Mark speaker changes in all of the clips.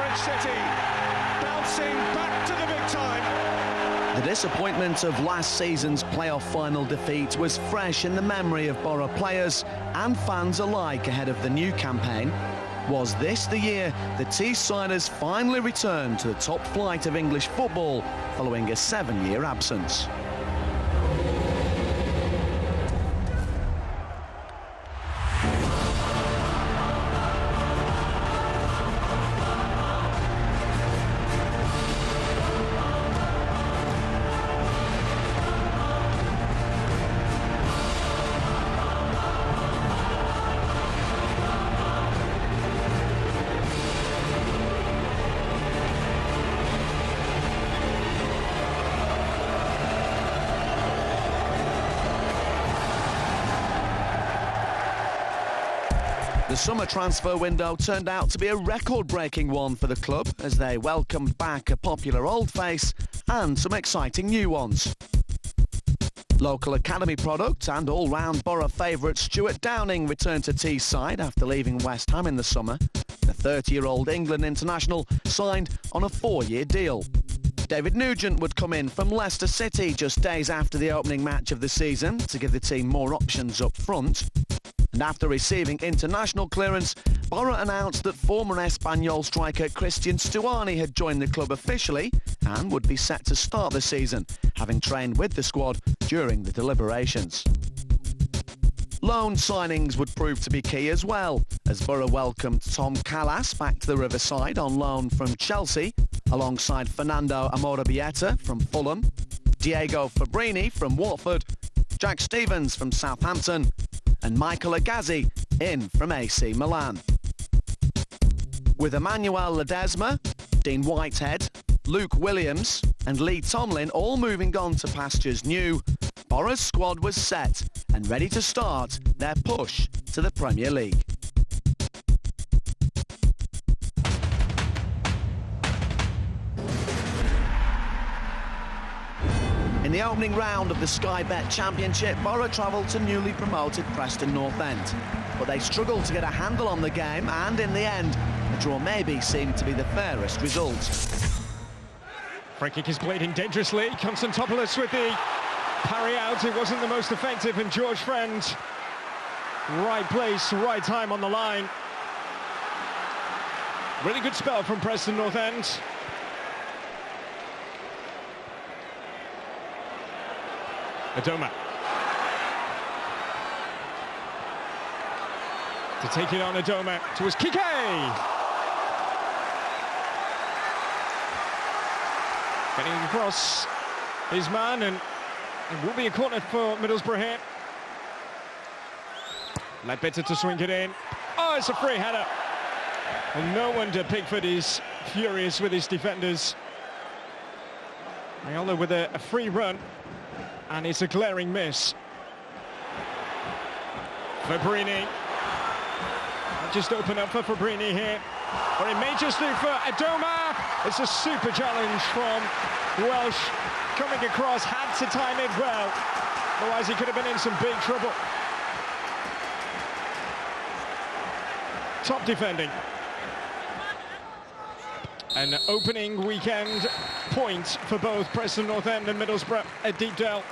Speaker 1: Ipswich City, bouncing back to the big time.
Speaker 2: The disappointment of last season's playoff final defeat was fresh in the memory of Boro players and fans alike ahead of the new campaign. Was this the year the Teessiders finally returned to the top flight of English football following a 7-year absence? The summer transfer window turned out to be a record-breaking one for the club as they welcomed back a popular old face and some exciting new ones. Local academy product and all-round Boro favourite Stuart Downing returned to Teesside after leaving West Ham in the summer. The 30-year-old England international signed on a 4-year deal. David Nugent would come in from Leicester City just days after the opening match of the season to give the team more options up front. And after receiving international clearance, Boro announced that former Espanyol striker Christian Stuani had joined the club officially and would be set to start the season, having trained with the squad during the deliberations. Loan signings would prove to be key as well, as Boro welcomed Tom Callas back to the Riverside on loan from Chelsea, alongside Fernando Amorabieta from Fulham, Diego Fabrini from Watford, Jack Stevens from Southampton, and Michael Agazi in from AC Milan. With Emmanuel Ledesma, Dean Whitehead, Luke Williams and Lee Tomlin all moving on to pastures new, Boro's squad was set and ready to start their push to the Premier League. In the opening round of the Sky Bet Championship, Boro travelled to newly promoted Preston North End. But they struggled to get a handle on the game and in the end, a draw maybe seemed to be the fairest result.
Speaker 1: Free kick is played in dangerously. Konstantopoulos with the parry out. It wasn't the most effective, and George Friend, right place, right time on the line. Really good spell from Preston North End. Adoma to take it on. Adoma towards Kike. Getting across his man, and it will be a corner for Middlesbrough here. Ledbetter to swing it in. Oh, it's a free header. And no wonder Pickford is furious with his defenders. Ayola with a free run. And it's a glaring miss. Fabrini. Just open up for Fabrini here. Or it may just do for Adoma. It's a super challenge from Welsh. Coming across, had to time it well. Otherwise he could have been in some big trouble. Top defending. An opening weekend point for both Preston North End and Middlesbrough at Deepdale.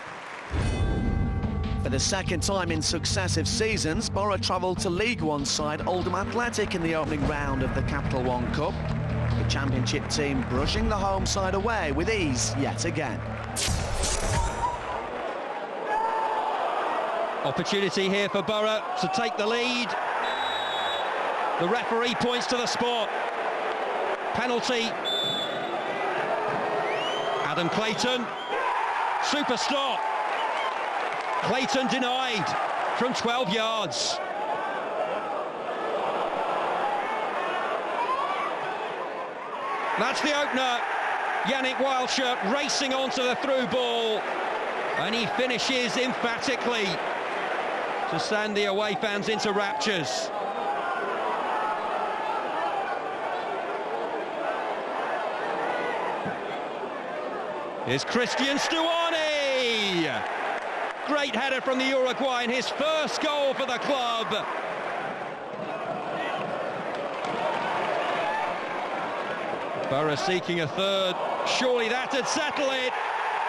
Speaker 2: For the second time in successive seasons, Boro travelled to League One side Oldham Athletic in the opening round of the Capital One Cup. The Championship team brushing the home side away with ease yet again.
Speaker 3: Opportunity here for Boro to take the lead. The referee points to the spot. Penalty. Adam Clayton. Super stop. Clayton denied from 12 yards. That's the opener. Yannick Wildshirt racing onto the through ball. And he finishes emphatically to send the away fans into raptures. Here's Christian Stuani. Great header from the Uruguayan, his first goal for the club. Boro seeking a third. Surely that'd settle it.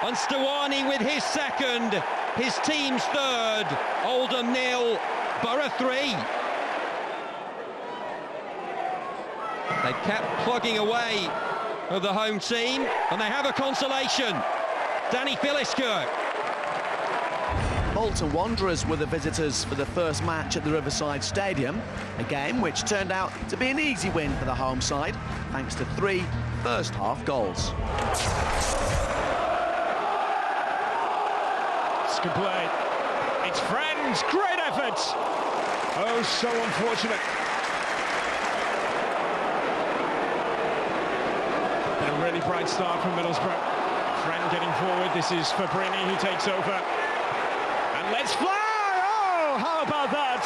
Speaker 3: And Stuani with his second, his team's third. Oldham 0, Boro 3. They kept plugging away of the home team, and they have a consolation. Danny Philliskirk.
Speaker 2: Bolton Wanderers were the visitors for the first match at the Riverside Stadium, a game which turned out to be an easy win for the home side, thanks to 3 first-half goals.
Speaker 1: It's good play. It's Friends, great effort. Oh, so unfortunate. Been a really bright start from Middlesbrough. Friend getting forward. This is Fabrini who takes over. Let's fly! Oh, how about that?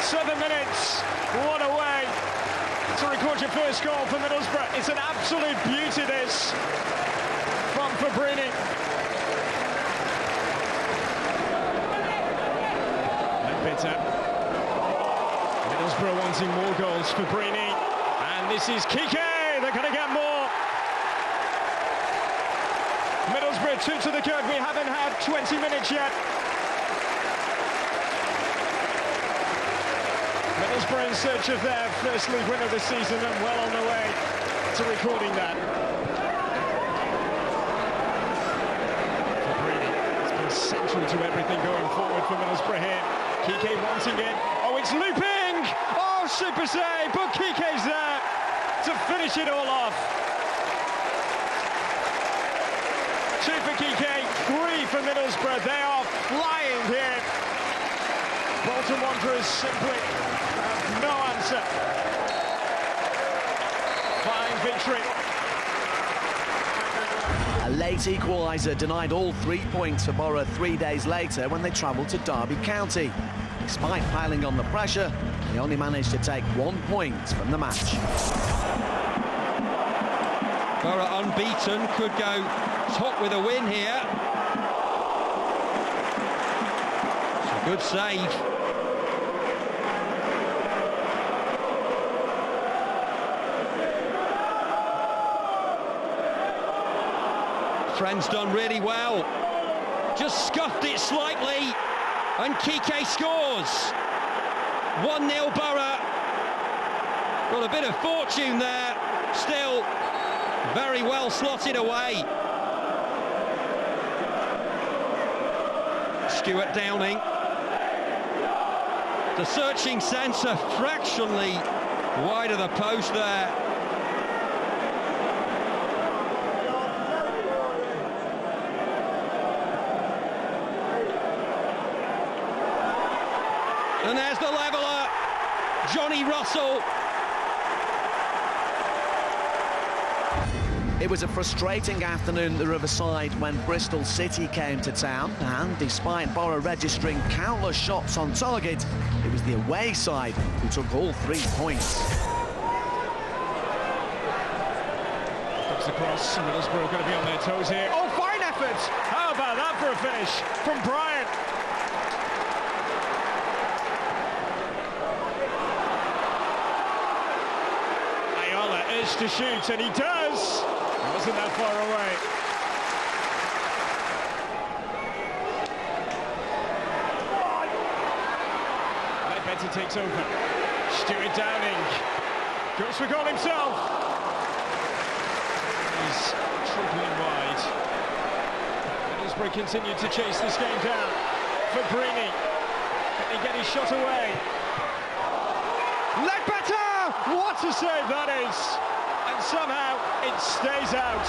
Speaker 1: 7 minutes, one away to record your first goal for Middlesbrough. It's an absolute beauty, this, from Fabrini. Bitter. Middlesbrough wanting more goals. Fabrini, and this is Kike. They're going to get more. Middlesbrough 2 to the good. We haven't had 20 minutes yet. Middlesbrough in search of their first league win of the season and well on their way to recording that. Fabrini has been central to everything going forward for Middlesbrough here. Kike wanting it. Oh, it's looping! Oh, super save, but Kike's there to finish it all off. 2 for Kike, 3 for Middlesbrough. They are flying here. Bolton Wanderers simply have no answer. Fine victory.
Speaker 2: A late equaliser denied all 3 points for Boro 3 days later when they travelled to Derby County. Despite piling on the pressure, they only managed to take 1 point from the match.
Speaker 3: Boro unbeaten, could go top with a win here. It's a good save. Friend's done really well. Just scuffed it slightly, and Kike scores. 1-0 Boro. Got a bit of fortune there. Still very well slotted away. Stuart Downing. The searching centre fractionally wide of the post there. And there's the leveller, Johnny Russell.
Speaker 2: It was a frustrating afternoon at the Riverside when Bristol City came to town, and despite Boro registering countless shots on target, it was the away side who took all 3 points.
Speaker 1: Comes across, Middlesbrough going to be on their toes here. Oh, fine effort! How about that for a finish from Bryant? Ayala is to shoot, and he does! He wasn't that far away. Ledbetter takes over. Stuart Downing goes for goal himself. He's tripling wide. Middlesbrough continue to chase this game down. Fabrini, can he get his shot away? Ledbetter! What a save that is! And somehow it stays out.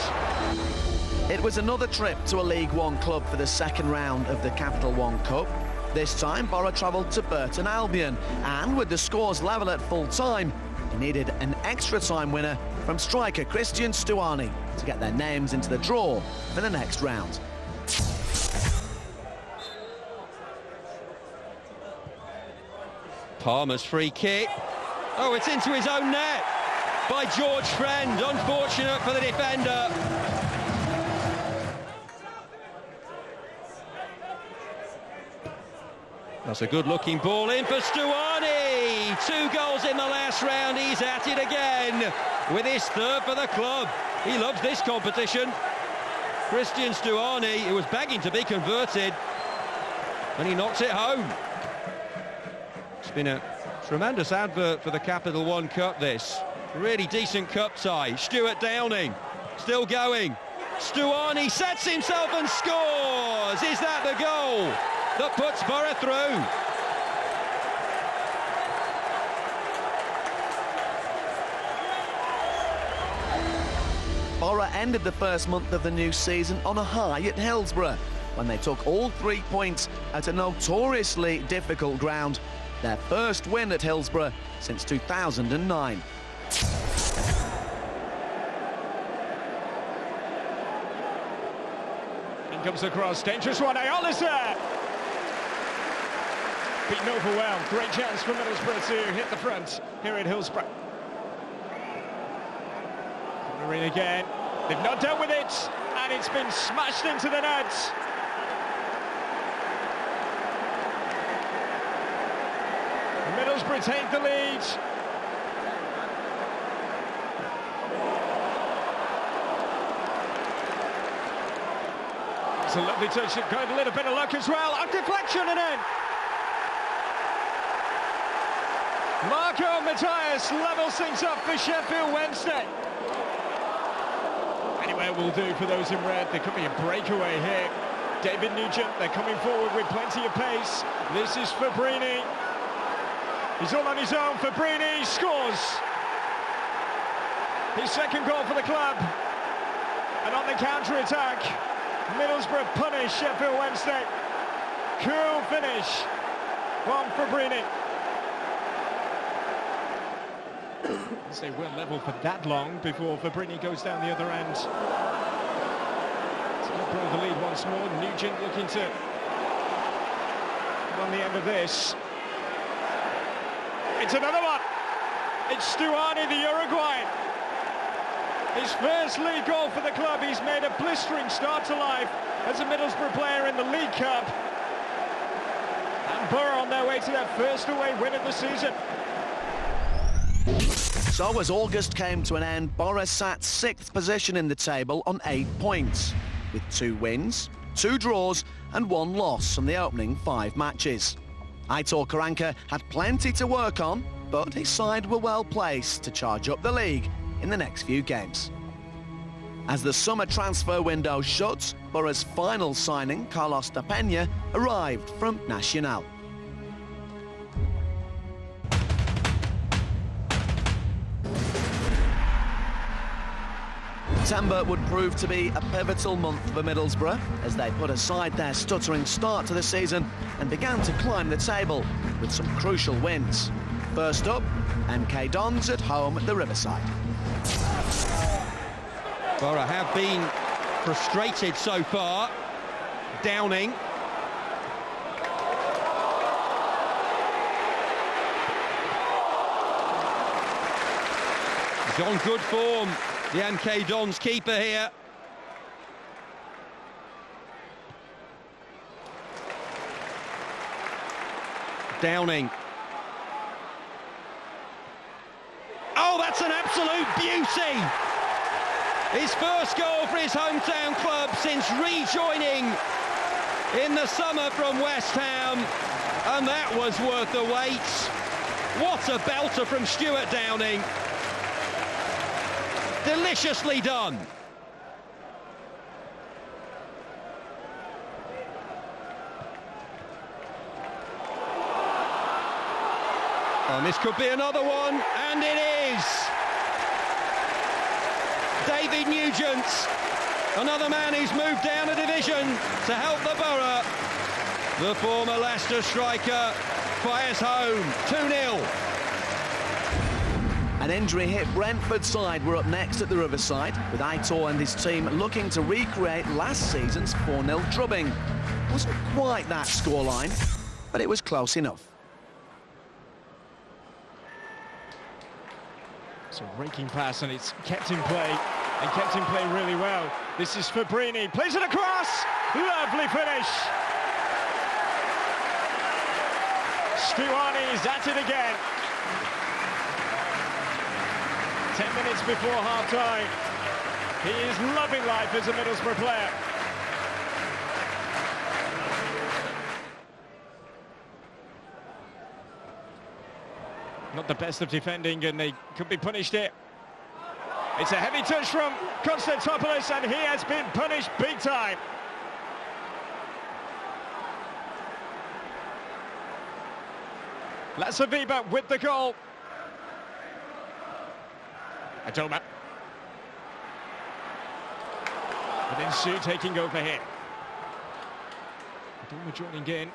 Speaker 2: It was another trip to a League One club for the second round of the Capital One Cup. This time, Boro travelled to Burton Albion, and with the scores level at full time, they needed an extra time winner from striker Christian Stuani to get their names into the draw for the next round.
Speaker 3: Palmer's free kick. Oh, it's into his own net by George Friend. Unfortunate for the defender. That's a good-looking ball in for Stuani. 2 goals in the last round. He's at it again with his 3rd for the club. He loves this competition. Christian Stuani, who was begging to be converted, and he knocks it home. It's been a tremendous advert for the Capital One Cup, this. Really decent cup tie. Stuart Downing still going. Stuani sets himself and scores. Is that the goal that puts Boro through?
Speaker 2: Boro ended the first month of the new season on a high at Hillsboro when they took all 3 points at a notoriously difficult ground. Their first win at Hillsboro since 2009.
Speaker 1: In comes the cross, dangerous one, Ayolisa! Beaten overwhelmed, great chance for Middlesbrough to hit the front here at Hillsborough. Corner in again, they've not dealt with it, and it's been smashed into the net. Middlesbrough take the lead. It's a lovely touch, got a little bit of luck as well. A deflection and in. Marco Matthias levels things up for Sheffield Wednesday. Anywhere will do for those in red. There could be a breakaway here. David Nugent, they're coming forward with plenty of pace. This is Fabrini. He's all on his own. Fabrini scores. His 2nd goal for the club. And on the counter-attack, Middlesbrough punish Sheffield Wednesday. Cool finish from Fabrini. They were level for that long before Fabrini goes down the other end. So Middlesbrough the lead once more. Nugent looking to on the end of this. It's another one. It's Stuani, the Uruguayan. His first league goal for the club. He's made a blistering start to life as a Middlesbrough player in the League Cup. And Boro on their way to their first away win of the season.
Speaker 2: So as August came to an end, Boro sat 6th position in the table on 8 points, with 2 wins, 2 draws and 1 loss from the opening 5 matches. Aitor Karanka had plenty to work on, but his side were well placed to charge up the league in the next few games. As the summer transfer window shuts, Boro's final signing, Carlos da Peña, arrived from Nacional. September would prove to be a pivotal month for Middlesbrough as they put aside their stuttering start to the season and began to climb the table with some crucial wins. First up, MK Dons at home at the Riverside.
Speaker 3: Boro have been frustrated so far. Downing. He's on good form, the MK Dons keeper here. Downing. Oh, that's an absolute beauty! His first goal for his hometown club since rejoining in the summer from West Ham, and that was worth the wait. What a belter from Stuart Downing. Deliciously done. And this could be another one, and it is. David Nugent, another man who's moved down a division to help the Boro. The former Leicester striker fires home, 2-0.
Speaker 2: An injury-hit Brentford side were up next at the Riverside, with Aitor and his team looking to recreate last season's 4-0 drubbing. Wasn't quite that scoreline, but it was close enough.
Speaker 1: It's a raking pass and it's kept in play, and kept in play really well. This is Fabrini, plays it across, lovely finish. Stuani's at it again. 10 minutes before half-time. He is loving life as a Middlesbrough player. Not the best of defending, and they could be punished here. It's a heavy touch from Konstantopoulos, and he has been punished big time. Lasaviba with the goal. Adoma. And then Sue taking over here. Adoma joining in.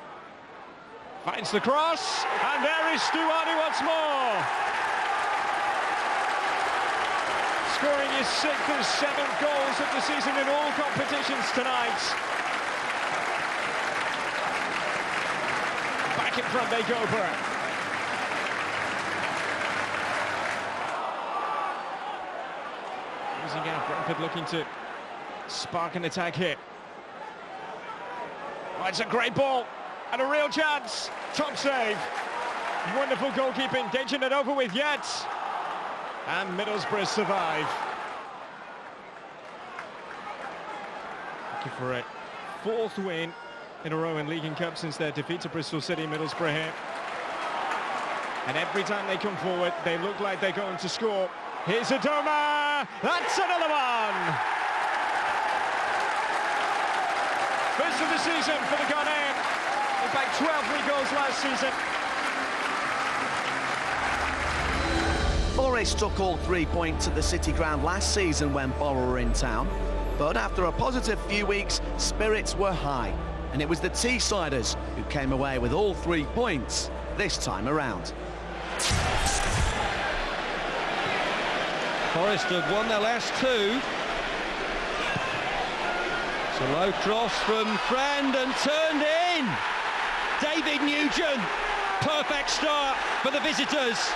Speaker 1: Finds the cross, and there is Stuani once more. Scoring his 6th and 7th goals of the season in all competitions tonight. Back in front they go, Boro. Losing out, Brentford looking to spark an attack here. Oh, it's a great ball and a real chance. Top save. Wonderful goalkeeping. Danger not over with yet. And Middlesbrough survive. Looking for a 4th win in a row in League and Cup since their defeat to Bristol City. Middlesbrough here. And every time they come forward, they look like they're going to score. Here's Adoma. That's another one. First of the season for the Ghanaian. In fact, 12 league goals last season.
Speaker 2: Forest took all 3 points at the City Ground last season when Boro were in town. But after a positive few weeks, spirits were high. And it was the Teessiders who came away with all 3 points this time around.
Speaker 3: Forest have won their last 2. It's a low cross from Friend and turned in. David Nugent. Perfect start for the visitors.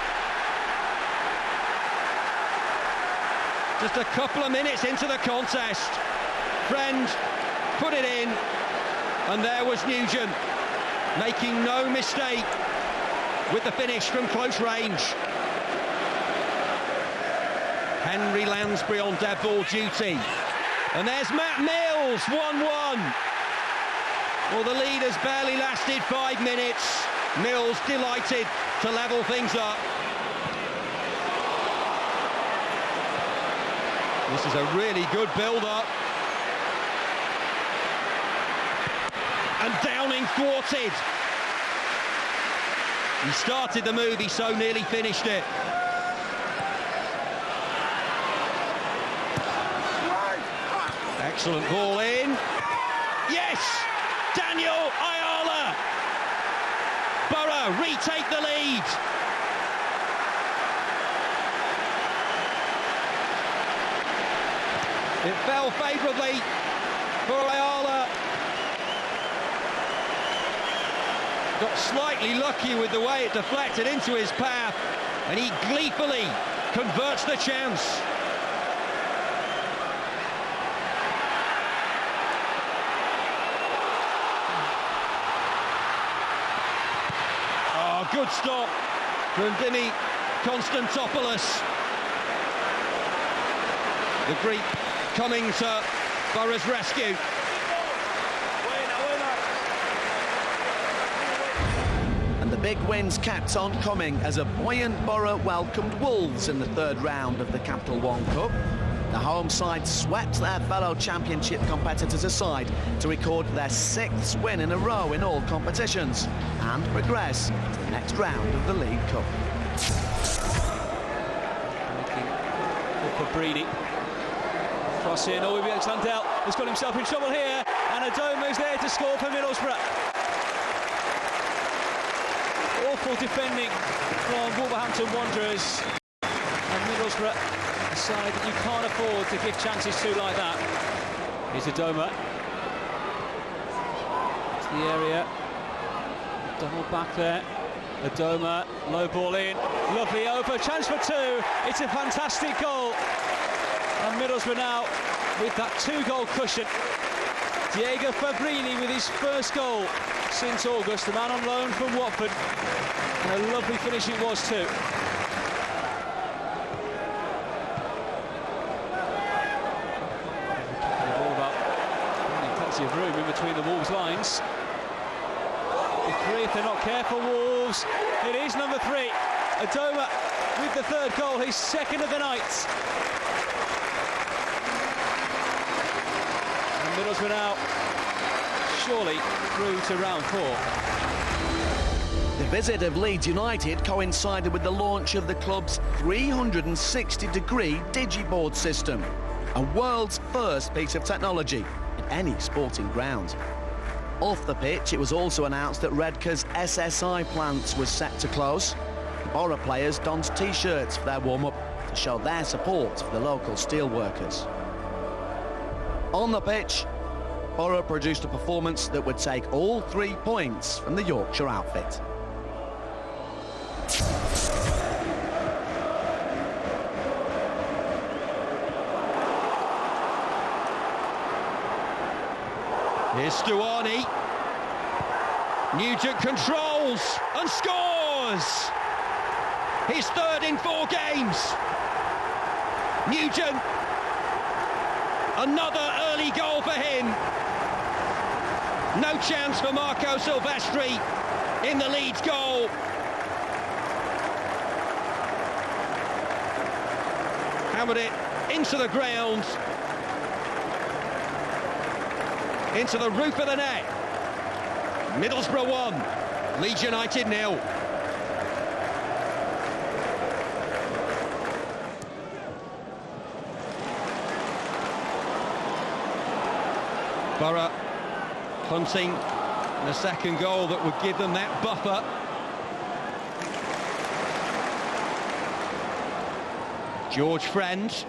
Speaker 3: Just a couple of minutes into the contest. Friend put it in, and there was Nugent, making no mistake with the finish from close range. Henry Lansbury on dead ball duty. And there's Matt Mills, 1-1. Well, the lead has barely lasted 5 minutes. Mills delighted to level things up. This is a really good build-up. And Downing thwarted. He started the move, he so nearly finished it. Excellent ball in. Yes! Daniel Ayala! Boro retake the lead. It fell favourably for Ayala. Got slightly lucky with the way it deflected into his path, and he gleefully converts the chance. Oh, good stop from Dimi Konstantopoulos. The Greek coming to Boro's rescue.
Speaker 2: And the big wins kept on coming as a buoyant Boro welcomed Wolves in the 3rd round of the Capital One Cup. The home side swept their fellow championship competitors aside to record their 6th win in a row in all competitions and progress to the next round of the League Cup.
Speaker 4: For Breedy. Cross in, Alexander has got himself in trouble here, and Adoma is there to score for Middlesbrough. Awful defending from Wolverhampton Wanderers, and Middlesbrough, a side that you can't afford to give chances to like that. Here's Adoma. It's the area. Double back there. Adoma, low ball in. Lovely over. Chance for 2. It's a fantastic goal. And Middlesbrough now with that 2-goal cushion. Diego Fabrini with his first goal since August, the man on loan from Watford. And a lovely finish it was too. All about plenty of room in between the Wolves lines. Three if they're not careful, Wolves. It is number 3. Adoma with the 3rd goal, his 2nd of the night. And Middlesbrough now surely through to round 4.
Speaker 2: The visit of Leeds United coincided with the launch of the club's 360-degree digiboard system, a world's first piece of technology at any sporting ground. Off the pitch, it was also announced that Redcar's SSI plant was set to close. Boro players donned T-shirts for their warm-up to show their support for the local steelworkers. On the pitch, Boro produced a performance that would take all 3 points from the Yorkshire outfit.
Speaker 3: Here's Stuani. Nugent controls and scores! His 3rd in 4 games. Nugent, another early goal for him. No chance for Marco Silvestri in the Leeds goal. Hammered it into the ground, into the roof of the net. Middlesbrough 1, Leeds United 0. Boro hunting the 2nd goal that would give them that buffer. George Friend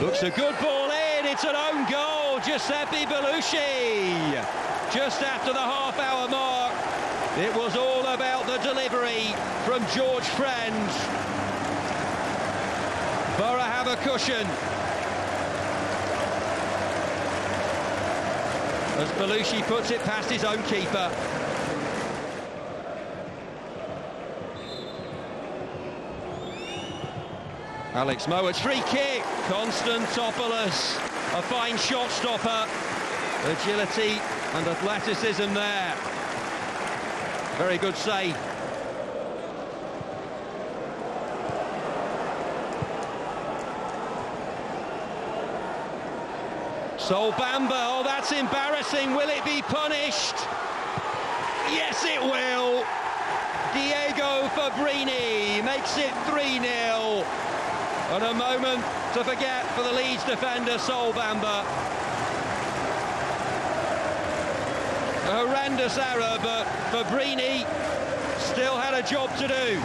Speaker 3: looks a good ball in. It's an own goal. Giuseppe Belushi. Just after the half-hour mark, it was all about the delivery from George Friend. Boro have a cushion as Belushi puts it past his own keeper. Alex Mowatt's free kick. Konstantopoulos, a fine shot stopper. Agility and athleticism there. Very good save. Sol Bamba, oh that's embarrassing. Will it be punished? Yes it will. Diego Fabrini makes it 3-0. And a moment to forget for the Leeds defender, Sol Bamba. A horrendous error, but Fabrini still had a job to do.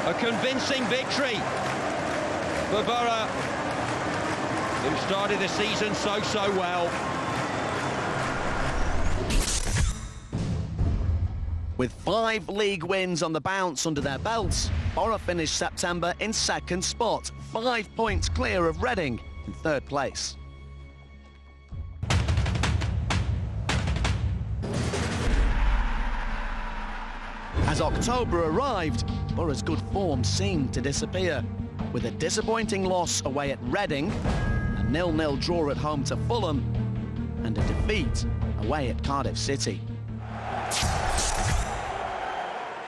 Speaker 3: A convincing victory for Boro, who started the season so well.
Speaker 2: With 5 league wins on the bounce under their belts, Boro finished September in 2nd spot, 5 points clear of Reading in 3rd place. As October arrived, Boro's good form seemed to disappear, with a disappointing loss away at Reading, a 0-0 draw at home to Fulham, and a defeat away at Cardiff City.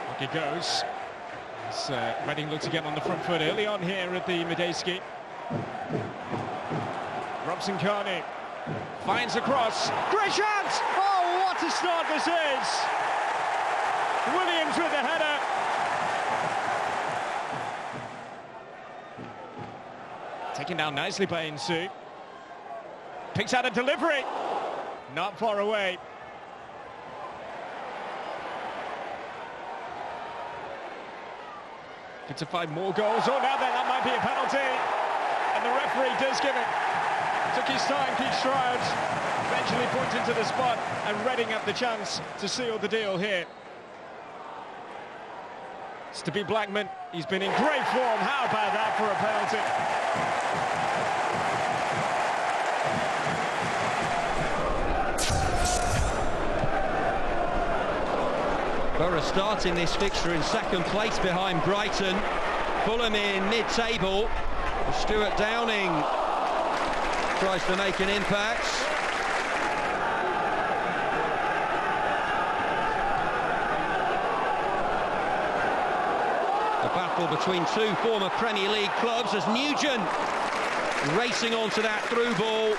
Speaker 1: Look it goes. As Reading look to get on the front foot early on here at the Medeski. Robson Carney finds a cross. Great chance! Oh, what a start this is! Williams with the header. Taken down nicely by Insu. Picks out a delivery. Not far away. Good to find more goals. Oh, now then, that might be a penalty. And the referee does give it. Took his time, Keith Stroud. Eventually pointed to the spot, and Reading have the chance to seal the deal here. It's to be Blackman. He's been in great form. How about that for a penalty?
Speaker 3: Boro starting this fixture in second place behind Brighton. Fulham in mid-table. Stuart Downing tries to make an impact. A battle between two former Premier League clubs as Nugent racing onto that through ball.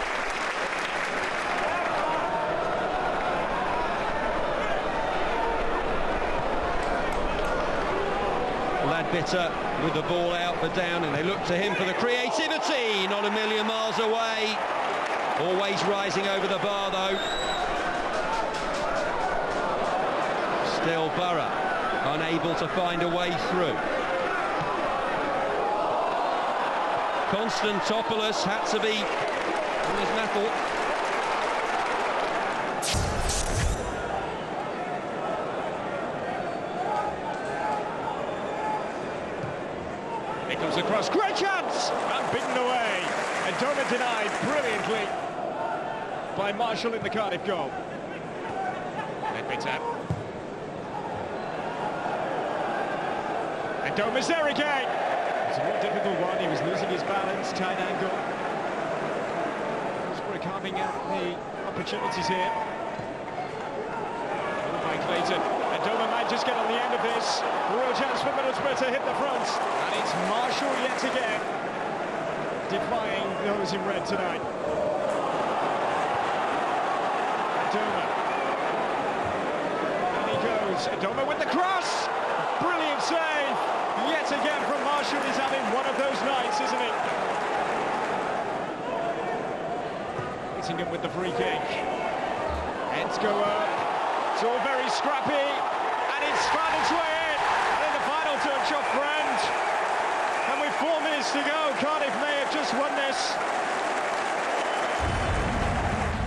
Speaker 3: Ledbetter with the ball out for Downing. They look to him for the creativity. Not a million miles away. Always rising over the bar though. Still Boro unable to find a way through. Konstantopoulos had to be on his mettle.
Speaker 1: It comes across, great chance! And beaten away. And Doma denied brilliantly by Marshall in the Cardiff goal. Ledbetter. And Doma's there again. It's a more difficult one. He was losing his balance, tight angle. Hillsboro carving out the opportunities here. By Clayton. And Doma might just get on the end of this. Real chance for Middlesbrough to hit the front. And it's Marshall yet again, defying those in red tonight. Doma. And he goes. Doma with the cross. Brilliant save. Yet again from Marshall. He's having one of those nights, isn't he? Hitting him with the free kick. Heads go up. It's all very scrappy. And it's found its way in. And in the final touch off Brand. And with 4 minutes to go, Cardiff may have just won this.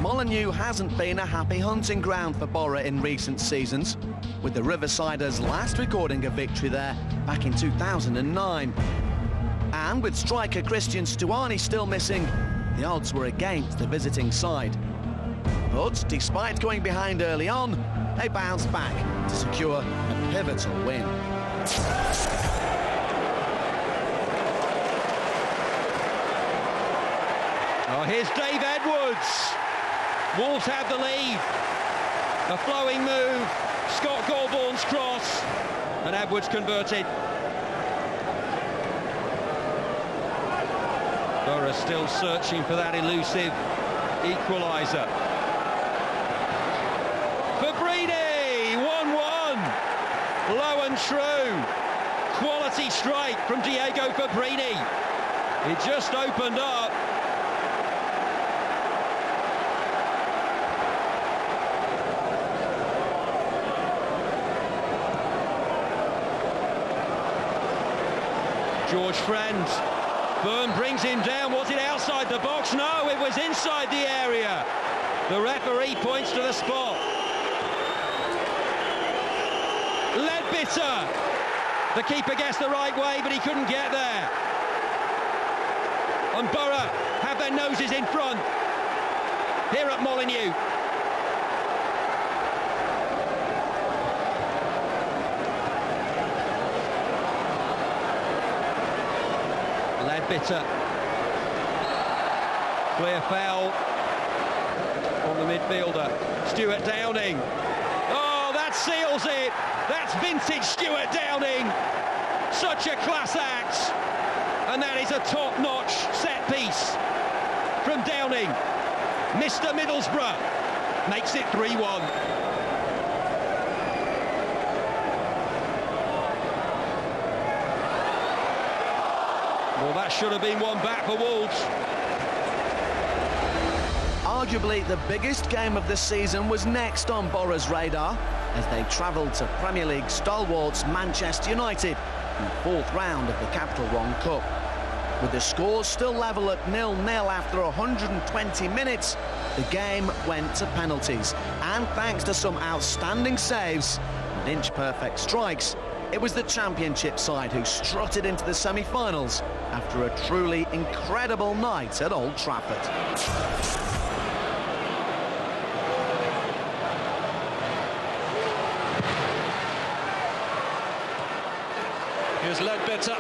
Speaker 2: Molineux hasn't been a happy hunting ground for Boro in recent seasons, with the Riversiders last recording a victory there back in 2009. And with striker Christian Stuani still missing, the odds were against the visiting side. But despite going behind early on, they bounced back to secure a pivotal win.
Speaker 3: Oh, here's Dave Edwards. Wolves have the lead. A flowing move. Scott Golborn's cross. And Edwards converted. Boro still searching for that elusive equaliser. Fabrini, 1-1. Low and true. Quality strike from Diego Fabrini. It just opened up. George Friend. Byrne brings him down. Was it outside the box? No, it was inside the area. The referee points to the spot. Ledbetter. The keeper gets the right way, but he couldn't get there. And Boro have their noses in front. Here at Molineux. Ledbetter. Clear foul on the midfielder. Stuart Downing. Oh, that seals it. That's vintage Stuart Downing. Such a class act. And that is a top-notch set piece from Downing. Mr. Middlesbrough makes it 3-1. Well, that should have been one back for Wolves.
Speaker 2: Arguably the biggest game of the season was next on Boro's radar as they travelled to Premier League stalwarts Manchester United in the fourth round of the Capital One Cup. With the scores still level at 0-0 after 120 minutes, the game went to penalties. And thanks to some outstanding saves and inch-perfect strikes, it was the Championship side who strutted into the semi-finals after a truly incredible night at Old Trafford.
Speaker 5: Here's Ledbetter,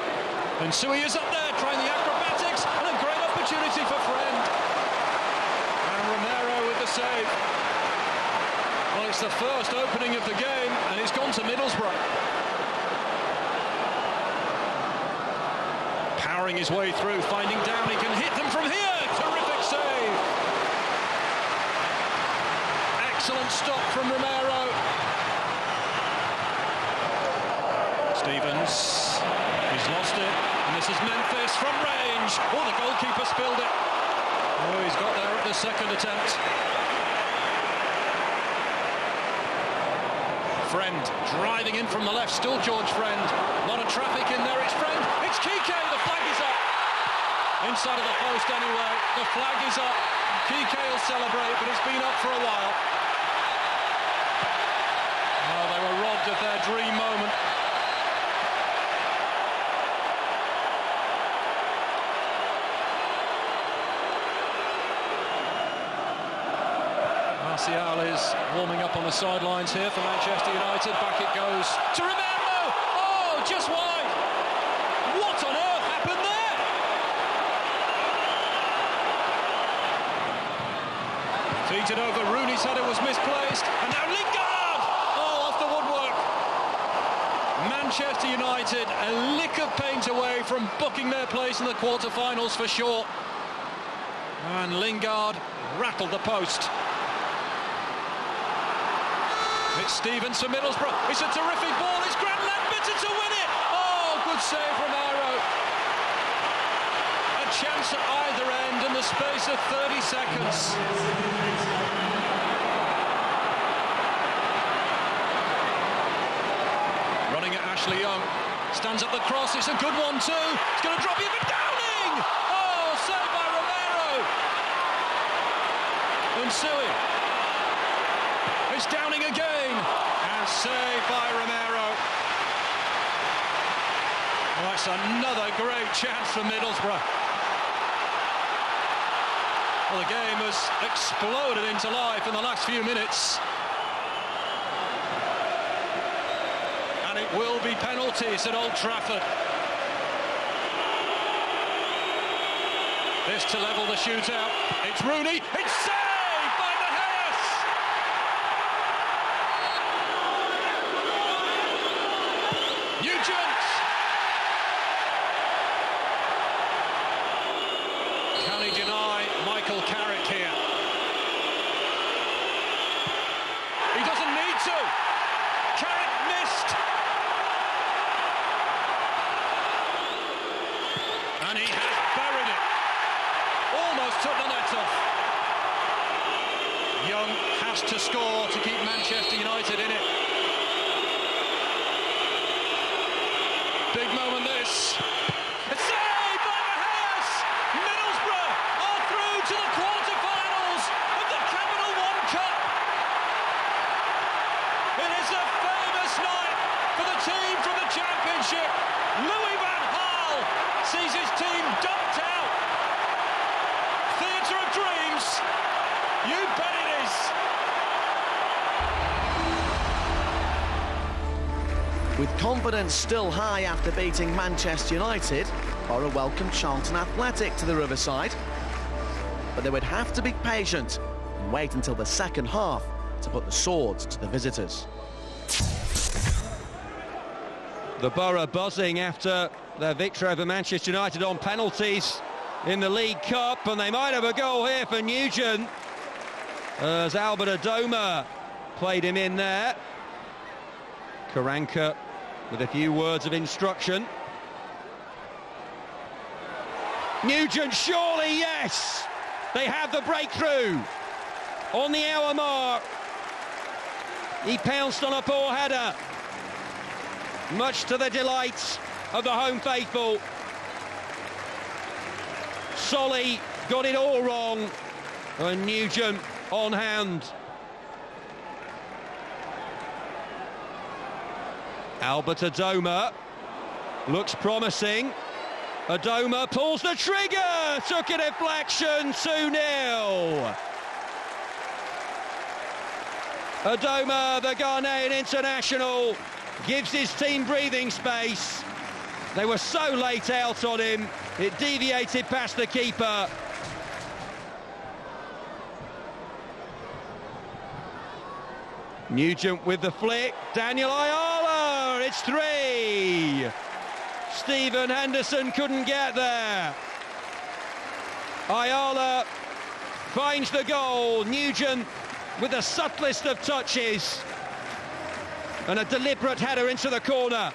Speaker 5: and Sui is up there trying the acrobatics, and a great opportunity for Friend. And Romero with the save. Well, it's the first opening of the game, and it's gone to Middlesbrough. Powering his way through, finding down, he can hit them from here. Terrific save. Excellent stop from Romero. Stevens, he's lost it, and this is Memphis from range. Oh, the goalkeeper spilled it. Oh, he's got there at the second attempt. Friend driving in from the left, still George Friend. A lot of traffic in there, it's Friend, it's Kike, the flag is up. Inside of the post anyway, the flag is up. Kike will celebrate, but it's been up for a while. Oh, they were robbed of their dream moment. Martial is warming up on the sidelines here for Manchester United. Back it goes to Romero. Oh, just wide. What on earth happened there? Feeded over. Rooney's header was misplaced, and now Lingard. Oh, off the woodwork. Manchester United a lick of paint away from booking their place in the quarter-finals for sure. And Lingard rattled the post. It's Stevens for Middlesbrough. It's a terrific ball. It's Grant Ledbetter to win it. Oh, good save from Romero. A chance at either end in the space of 30 seconds. Running at Ashley Young. Stands up the cross. It's a good one too. It's going to drop you for Downing. Oh, saved by Romero. And Sui. It's Downing again, and saved by Romero. Well, that's another great chance for Middlesbrough. Well, the game has exploded into life in the last few minutes. And it will be penalties at Old Trafford. This to level the shootout. It's Rooney, it's saved! Can he deny Michael Carrick here? He doesn't need to. Carrick missed. And he has buried it. Almost took the net off. Young has to score to keep Manchester United in it. Big moment this. A save by Mahias! Middlesbrough are through to the quarter-finals of the Capital One Cup. It is a famous night for the team from the Championship. Louis van Gaal sees his team dumped out. Theatre of dreams. You bet it is.
Speaker 2: With confidence still high after beating Manchester United, Boro welcomed Charlton Athletic to the Riverside. But they would have to be patient and wait until the second half to put the swords to the visitors.
Speaker 3: The Boro buzzing after their victory over Manchester United on penalties in the League Cup, and they might have a goal here for Nugent as Albert Adoma played him in there. Karanka with a few words of instruction. Nugent, surely, yes! They have the breakthrough. On the hour mark, he pounced on a poor header, much to the delight of the home faithful. Solly got it all wrong, and Nugent on hand. Albert Adoma looks promising. Adoma pulls the trigger, took a deflection, 2-0. Adoma, the Ghanaian international, gives his team breathing space. They were so late out on him, it deviated past the keeper. Nugent with the flick, Daniel Ayala, it's 3! Stephen Henderson couldn't get there. Ayala finds the goal, Nugent with the subtlest of touches. And a deliberate header into the corner.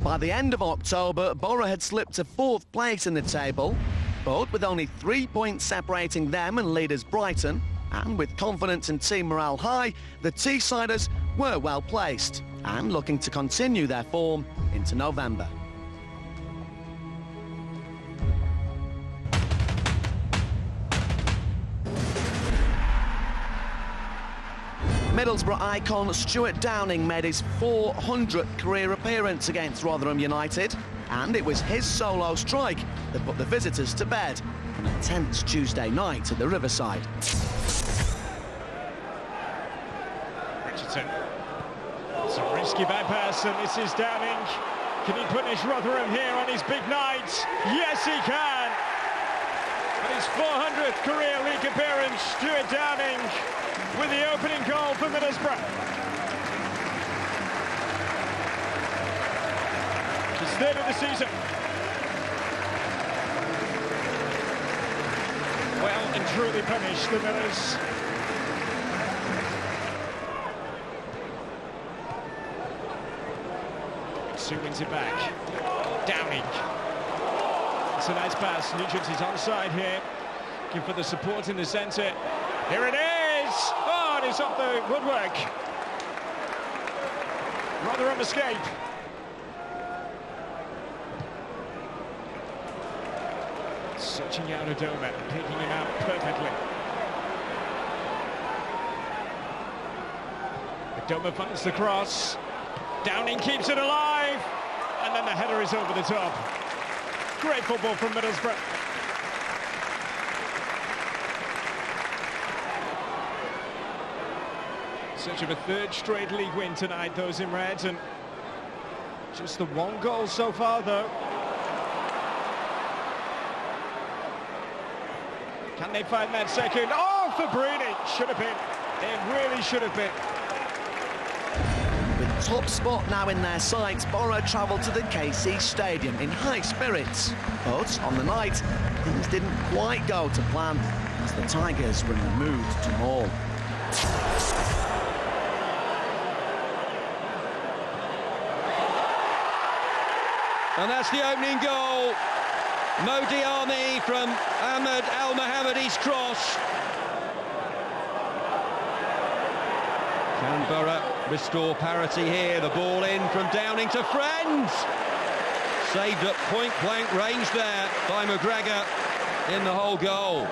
Speaker 2: By the end of October, Boro had slipped to 4th place in the table, but with only 3 points separating them and leaders Brighton, and with confidence and team morale high, the Teessiders were well placed and looking to continue their form into November. Middlesbrough icon Stuart Downing made his 400th career appearance against Rotherham United, and it was his solo strike that put the visitors to bed on a tense Tuesday night at the Riverside.
Speaker 1: Richardson. It's a risky bypass, and this is Downing. Can he punish Rotherham here on his big night? Yes, he can! And his 400th career league appearance, Stuart Downing with the opening goal for Middlesbrough. His 3rd of the season. Well and truly punished, the Millers. Sue wins it back. Downing. It's a nice pass. Nugent is onside here. Looking for the support in the centre. Here it is! Oh, and it's off the woodwork. Rotherham escape. Searching out Adoma, picking him out perfectly. Adoma finds the cross. Downing keeps it alive. And then the header is over the top. Great football from Middlesbrough. Search of a 3rd straight league win tonight, those in red, and just the 1 goal so far, though. Can they find that second? Oh, Fabrini! Should have been. It really should have been.
Speaker 2: With top spot now in their sights, Boro travelled to the KC Stadium in high spirits. But on the night, things didn't quite go to plan as the Tigers were in the mood to maul.
Speaker 3: And that's the opening goal. Modiani from Ahmed Al-Mohammadi's cross. Can Boro restore parity here? The ball in from Downing to Friend. Saved at point-blank range there by McGregor in the whole goal.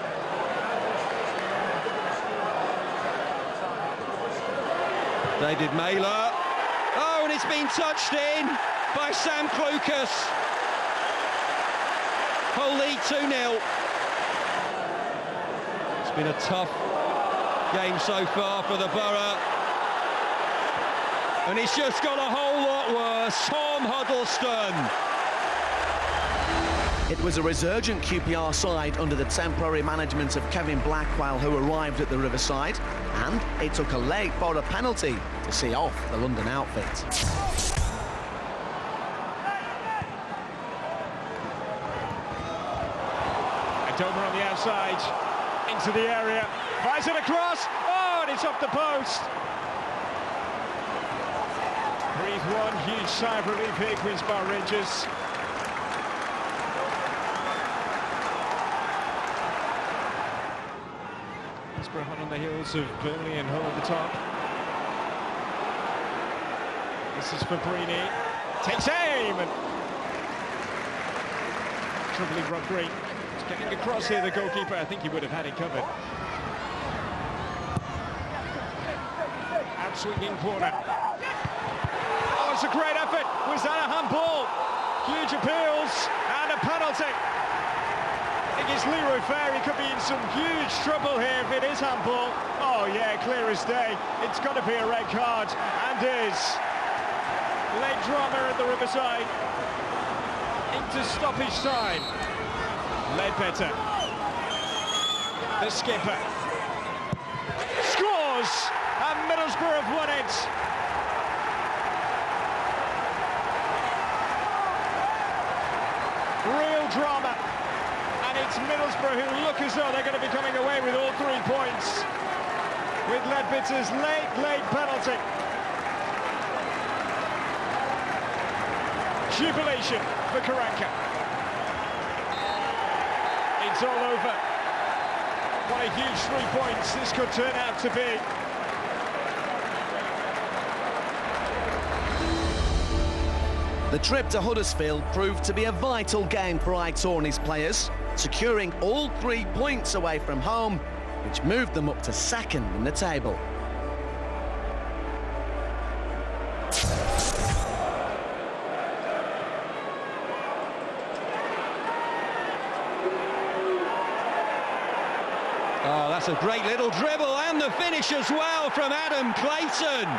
Speaker 3: David Mailer. Oh, and it's been touched in by Sam Klukas. Whole lead 2-0. It's been a tough game so far for the Boro. And it's just got a whole lot worse. Tom Huddleston.
Speaker 2: It was a resurgent QPR side under the temporary management of Kevin Blackwell who arrived at the Riverside, and it took a late Boro penalty to see off the London outfit.
Speaker 1: Adoma on the outside, into the area, fires it across, oh, and it's off the post. Breathe one huge sigh of relief here, Queen's Park Rangers. Hillsboro hot on the heels of Burnley and Hull at the top. This is Fabrini, takes aim, and troubling Rob Green. Getting across here, the goalkeeper, I think he would have had it covered. Out swinging corner. Oh, it's a great effort. Was that a handball? Huge appeals and a penalty. think it's Leroy Fair. He could be in some huge trouble here if it is handball. Oh yeah, clear as day. It's got to be a red card, and is. Late drama at the Riverside. Into stoppage time. Ledbetter, the skipper, scores, and Middlesbrough have won it. Real drama, and it's Middlesbrough who look as though they're going to be coming away with all 3 points, with Ledbetter's late penalty. Jubilation for Karanka. It's all over. What a huge 3 points this could turn out to be.
Speaker 2: The trip to Huddersfield proved to be a vital game for Aitor and his players, securing all 3 points away from home, which moved them up to second in the table.
Speaker 3: Oh, that's a great little dribble, and the finish as well from Adam Clayton.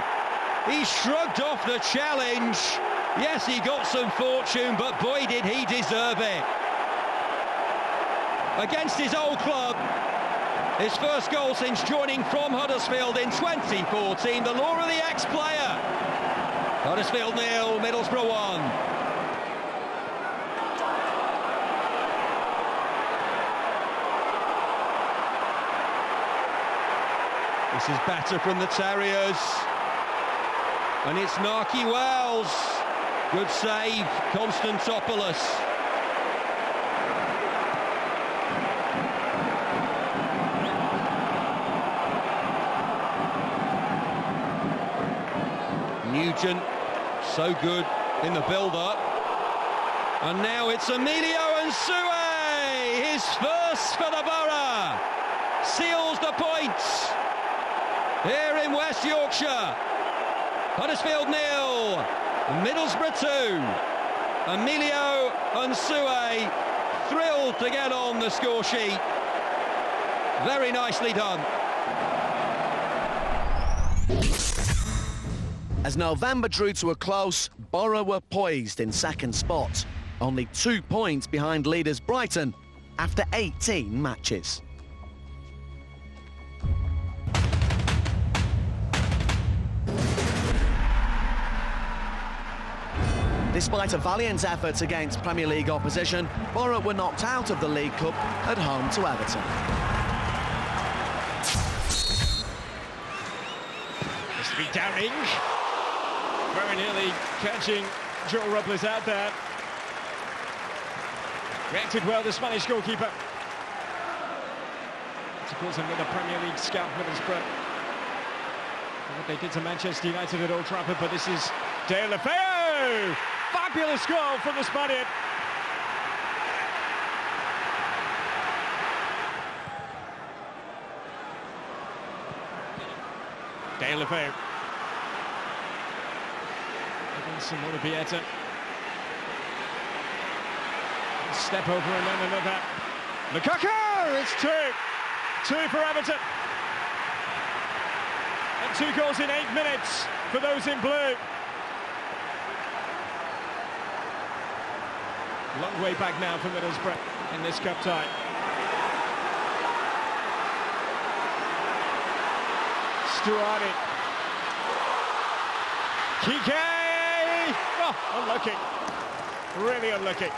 Speaker 3: He shrugged off the challenge. Yes, he got some fortune, but boy, did he deserve it. Against his old club, his first goal since joining from Huddersfield in 2014, the law of the ex-player. Huddersfield 0, Middlesbrough 1. This is batter from the Terriers, and it's Narky Wells. Good save, Konstantopoulos. Nugent, so good in the build-up. And now it's Emilio Nsue, his first for the Boro. Seals the points here in West Yorkshire. Huddersfield 0, Middlesbrough 2. Emilio Nsue thrilled to get on the score sheet. Very nicely done.
Speaker 2: As November drew to a close, Boro were poised in second spot, only 2 points behind leaders Brighton after 18 matches. Despite a valiant effort against Premier League opposition, Boro were knocked out of the League Cup at home to Everton.
Speaker 1: Has to be Downing. Very nearly catching Joe Robles out there. Reacted well, the Spanish goalkeeper. It's of course another Premier League scout, Middlesbrough. What they did to Manchester United at Old Trafford, but this is De La Feu! Fabulous goal from the Spaniard. De La Feu. Against Simona Bieta. Step over and then another. Lukaku! It's 2. 2 for Everton. And 2 goals in 8 minutes for those in blue. Long way back now for Middlesbrough in this cup tie. Stuani. Kike! Oh, unlucky. Really unlucky.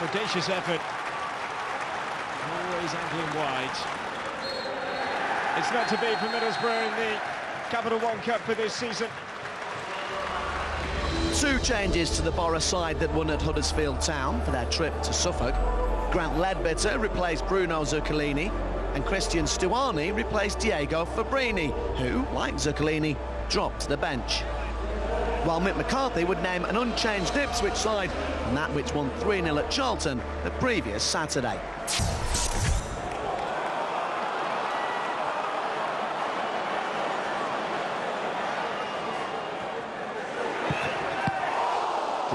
Speaker 1: Audacious effort. Always angling wide. It's not to be for Middlesbrough in the Capital One Cup for this season.
Speaker 2: 2 changes to the Boro side that won at Huddersfield Town for their trip to Suffolk. Grant Ledbetter replaced Bruno Zuccolini, and Christian Stuani replaced Diego Fabrini, who, like Zuccolini, dropped to the bench. While Mick McCarthy would name an unchanged Ipswich side, and that which won 3-0 at Charlton the previous Saturday.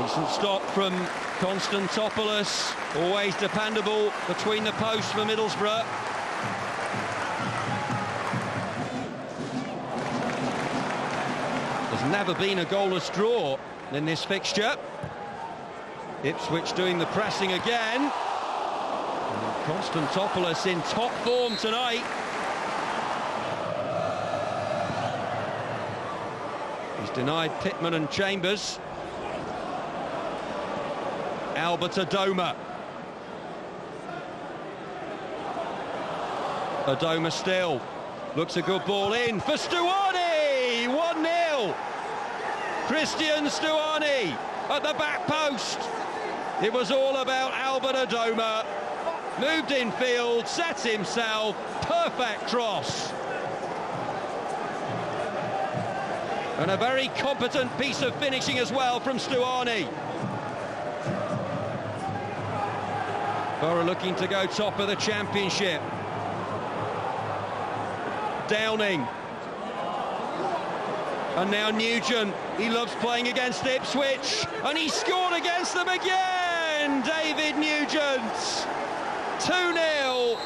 Speaker 3: Decent stop from Konstantopoulos, always dependable between the posts for Middlesbrough. There's never been a goalless draw in this fixture. Ipswich doing the pressing again. And Konstantopoulos in top form tonight. He's denied Pittman and Chambers. Albert Adoma. Adoma still. Looks a good ball in for Stuani! 1-0! Christian Stuani at the back post. It was all about Albert Adoma. Moved in field, set himself, perfect cross. And a very competent piece of finishing as well from Stuani. Boro looking to go top of the championship. Downing. And now Nugent. He loves playing against Ipswich. And he scored against them again! David Nugent. 2-0.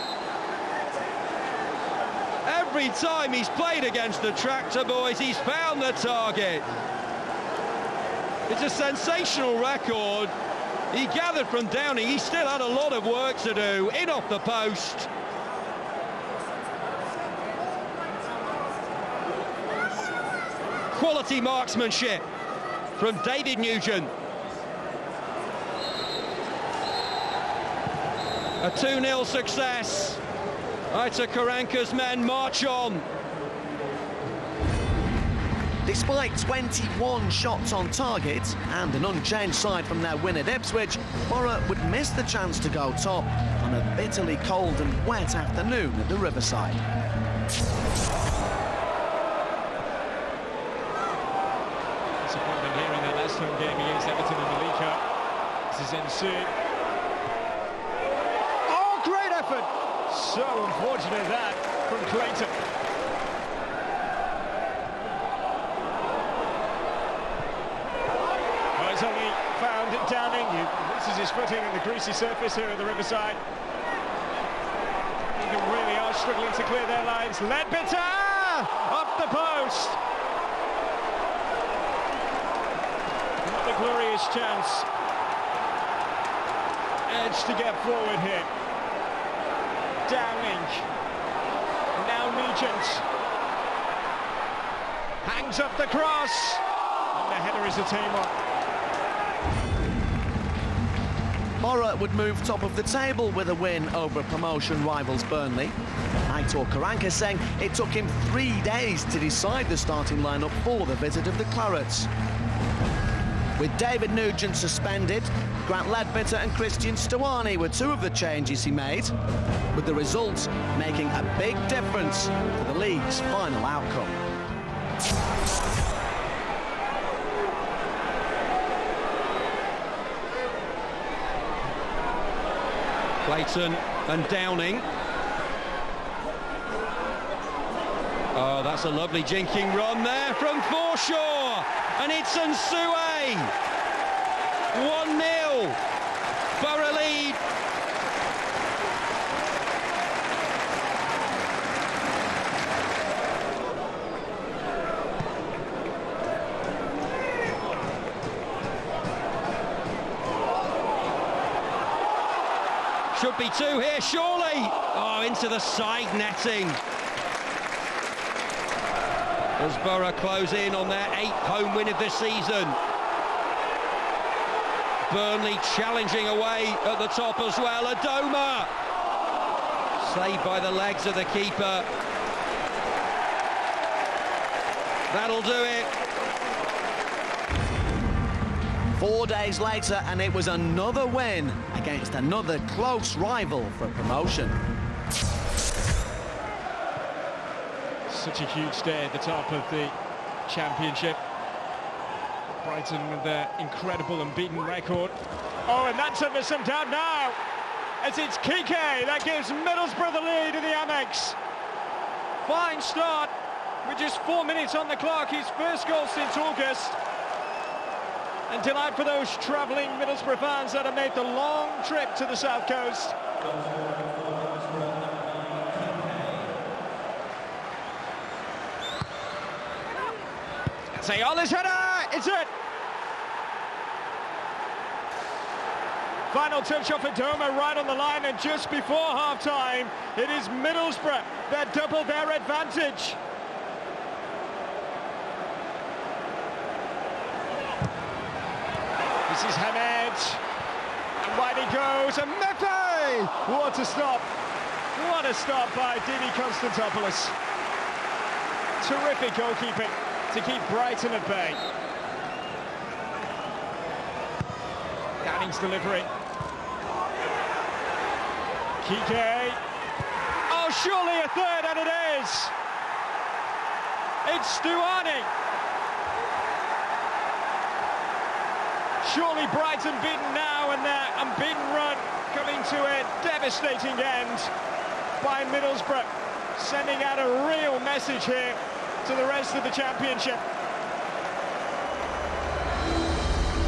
Speaker 3: Every time he's played against the Tractor Boys, he's found the target. It's a sensational record. He gathered from Downing. He still had a lot of work to do. In off the post. Quality marksmanship from David Nugent. A 2-0 success. Aitor Karanka's men march on.
Speaker 2: Despite 21 shots on target and an unchanged side from their win at Ipswich, Boro would miss the chance to go top on a bitterly cold and wet afternoon at the Riverside.
Speaker 1: Disappointment here in their last home game against Everton in the League Cup. This is ensued. Oh, great effort! So unfortunate that from Clayton. Well, it's only found Downing. This is his footing in the greasy surface here at the Riverside. They really are struggling to clear their lines. Ledbetter! Up the post! Not a glorious chance. Edge to get forward here. Downing. Now Nugent. Hangs up the cross. And the header is a team-up.
Speaker 2: Boro would move top of the table with a win over promotion rivals Burnley. Aitor Karanka saying it took him 3 days to decide the starting lineup for the visit of the Clarets. With David Nugent suspended, Grant Ledbetter and Christian Stuani were two of the changes he made, with the results making a big difference to the league's final outcome.
Speaker 3: Clayton and Downing. Oh, that's a lovely jinking run there from Forshaw. And it's Nsue. 1-0. Boro lead. Should be two here, surely. Oh, into the side netting. As Boro close in on their 8th home win of the season. Burnley challenging away at the top as well. Adoma. Saved by the legs of the keeper. That'll do it.
Speaker 2: 4 days later, and it was another win against another close rival for promotion.
Speaker 1: Such a huge day at the top of the championship. Brighton with their incredible unbeaten record. Oh, and that's under some doubt now, as it's Kike that gives Middlesbrough the lead in the Amex. Fine start with just 4 minutes on the clock, his first goal since August. and delight for those travelling Middlesbrough fans that have made the long trip to the south coast. Sayola's header, it's it! Final touch off Adoma right on the line, and just before half-time, it is Middlesbrough that double their advantage. This is Hamed, and wide he goes, and Mepe! What a stop! What a stop by Dini Konstantopoulos. Terrific goalkeeping to keep Brighton at bay. Downing's delivery. Kike. Oh, surely a third, and it is! It's Stuani. Surely Brighton beaten now, and their unbeaten run coming to a devastating end by Middlesbrough, sending out a real message here to the rest of the championship.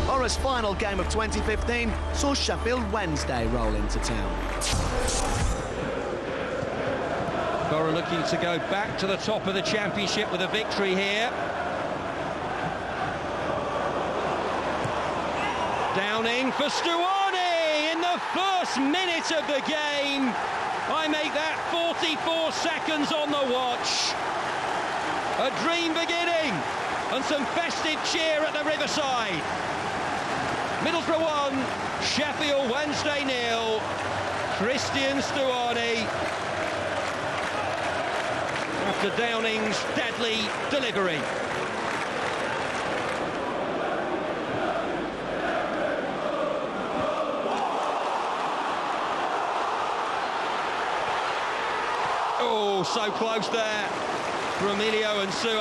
Speaker 2: Boro's final game of 2015 saw Sheffield Wednesday roll into town.
Speaker 3: Boro looking to go back to the top of the championship with a victory here. Downing for Stuani in the first minute of the game. I make that 44 seconds on the watch. A dream beginning, and some festive cheer at the Riverside. Middlesbrough 1, Sheffield Wednesday 0. Christian Stuani after Downing's deadly delivery. Oh, so close there for Emilio and Sue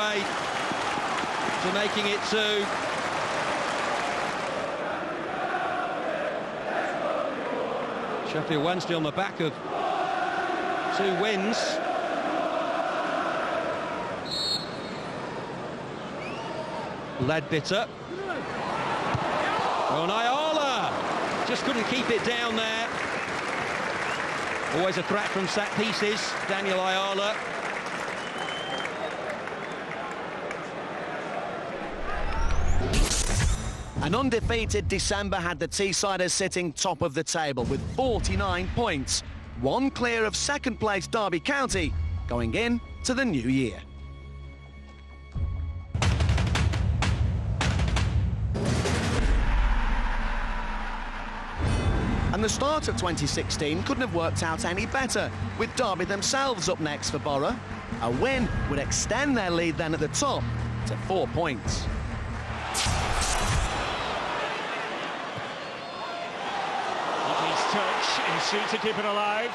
Speaker 3: to making it 2. Sheffield Wednesday on the back of 2 wins. Ledbitter. Oh, Ayala just couldn't keep it down there. Always a threat from set pieces, Daniel Ayala.
Speaker 2: An undefeated December had the Teessiders sitting top of the table with 49 points, 1 clear of second-place Derby County, going in to the new year. And the start of 2016 couldn't have worked out any better, with Derby themselves up next for Boro. A win would extend their lead then at the top to 4 points.
Speaker 1: Touch in suit to keep it alive.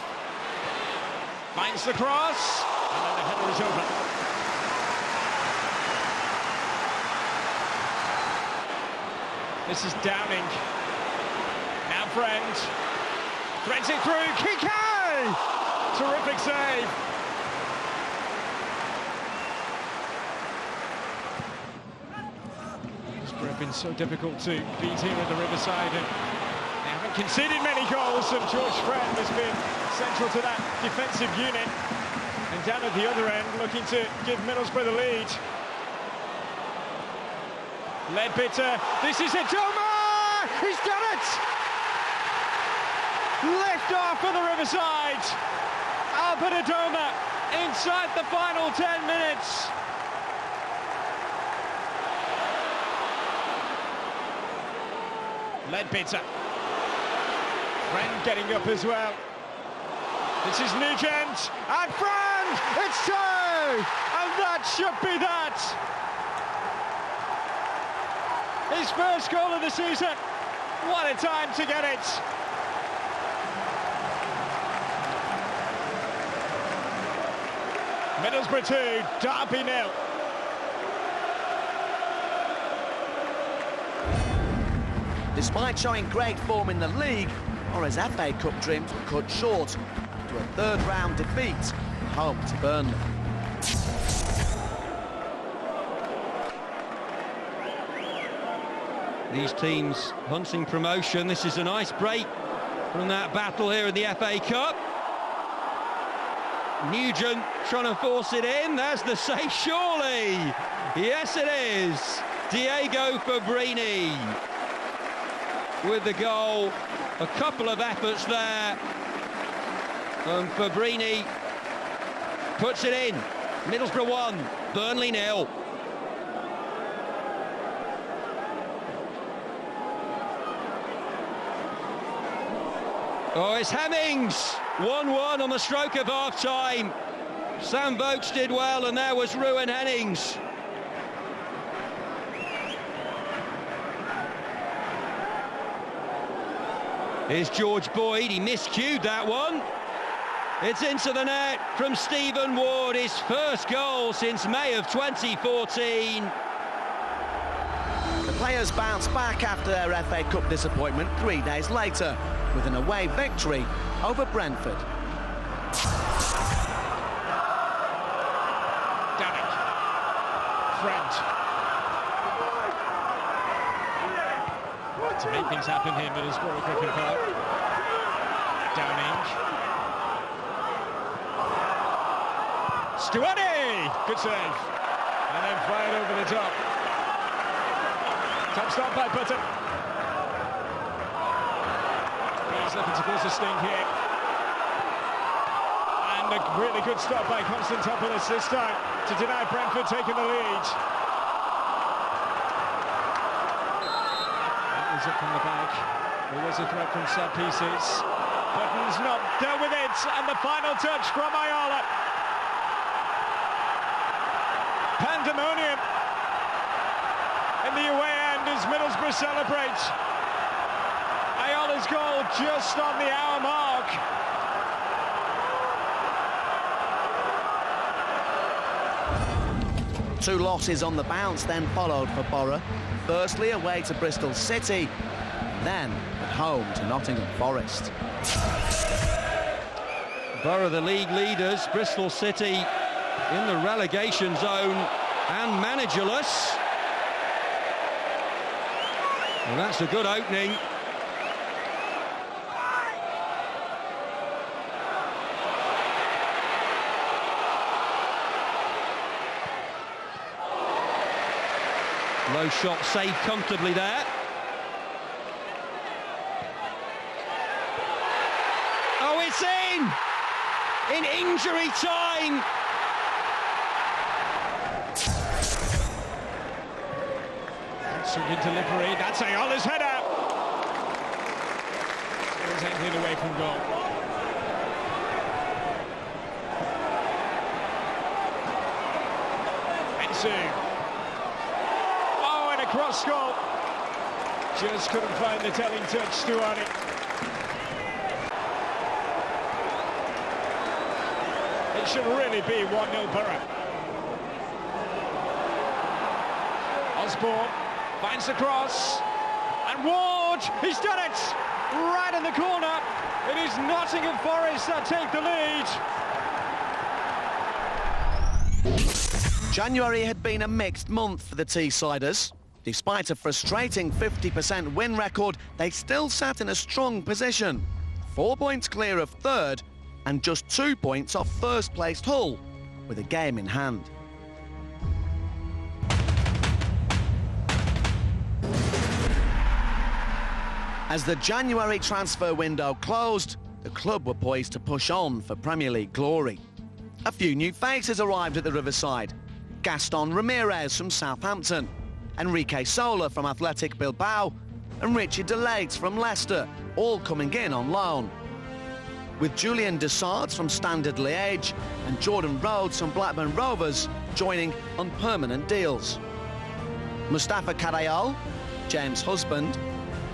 Speaker 1: Finds the cross, and then the header is over. This is Downing. Now Friend. Threads it through. Kike! Terrific save. It's been so difficult to beat here at the Riverside, and they haven't conceded many goals, and George Friend has been central to that defensive unit. And down at the other end, looking to give Middlesbrough the lead. Ledbitter, this is Adoma! He's done it! Lift off for the Riverside. Albert Adoma inside the final 10 minutes. Ledbitter. Friend getting up as well. This is Nugent, and Friend! It's 2! And that should be that! His first goal of the season. What a time to get it! Middlesbrough 2, Derby 0.
Speaker 2: Despite showing great form in the league, Boro's FA Cup dreams were cut short after a third-round defeat home to Burnley.
Speaker 3: These teams hunting promotion. This is a nice break from that battle here in the FA Cup. Nugent trying to force it in. There's the save, surely. Yes, it is. Diego Fabrini with the goal. A couple of efforts there. And Fabrini puts it in. Middlesbrough 1, Burnley 0. Oh, it's Hemmings. 1-1 on the stroke of half-time. Sam Vokes did well, and there was Ruben Hennings. Here's George Boyd. He miscued that one. It's into the net from Stephen Ward, his first goal since May of 2014.
Speaker 2: The players bounce back after their FA Cup disappointment 3 days later with an away victory over Brentford.
Speaker 1: Danik. Friend. To make things happen here, Middlesbrough Cricket Club. Downing. Stuani! Good save. And then fired over the top. Top stop by Button. He's looking to cause a sting here. And a really good stop by Konstantopoulos this time to deny Brentford taking the lead. That was up from the back. There was a threat from set pieces. Button's not dealt with it, and the final touch from Ayala. Pandemonium in the away end as Middlesbrough celebrate. Ayala's goal just on the hour mark.
Speaker 2: Two losses on the bounce then followed for Boro. Firstly away to Bristol City, then at home to Nottingham Forest.
Speaker 3: Boro, the league leaders, Bristol City in the relegation zone and managerless. Well, that's a good opening. Low shot saved comfortably there. Oh, it's in injury time.
Speaker 1: Good delivery, that's Ayala's header. There's anything away from goal. Ensu. Oh, and a cross goal. Just couldn't find the telling touch, Stuani. It should really be 1-0 Boro. Osborne finds the cross, and Ward, he's done it! Right in the corner. It is Nottingham Forest that take the lead.
Speaker 2: January had been a mixed month for the Teessiders. Despite a frustrating 50% win record, they still sat in a strong position. 4 points clear of third, and just 2 points off first-placed Hull, with a game in hand. As the January transfer window closed, the club were poised to push on for Premier League glory. A few new faces arrived at the Riverside. Gaston Ramirez from Southampton, Enrique Sola from Athletic Bilbao, and Richie DeLates from Leicester, all coming in on loan. With Julian Dessarts from Standard Liège and Jordan Rhodes from Blackburn Rovers joining on permanent deals. Mustafa Karayol, James Husband,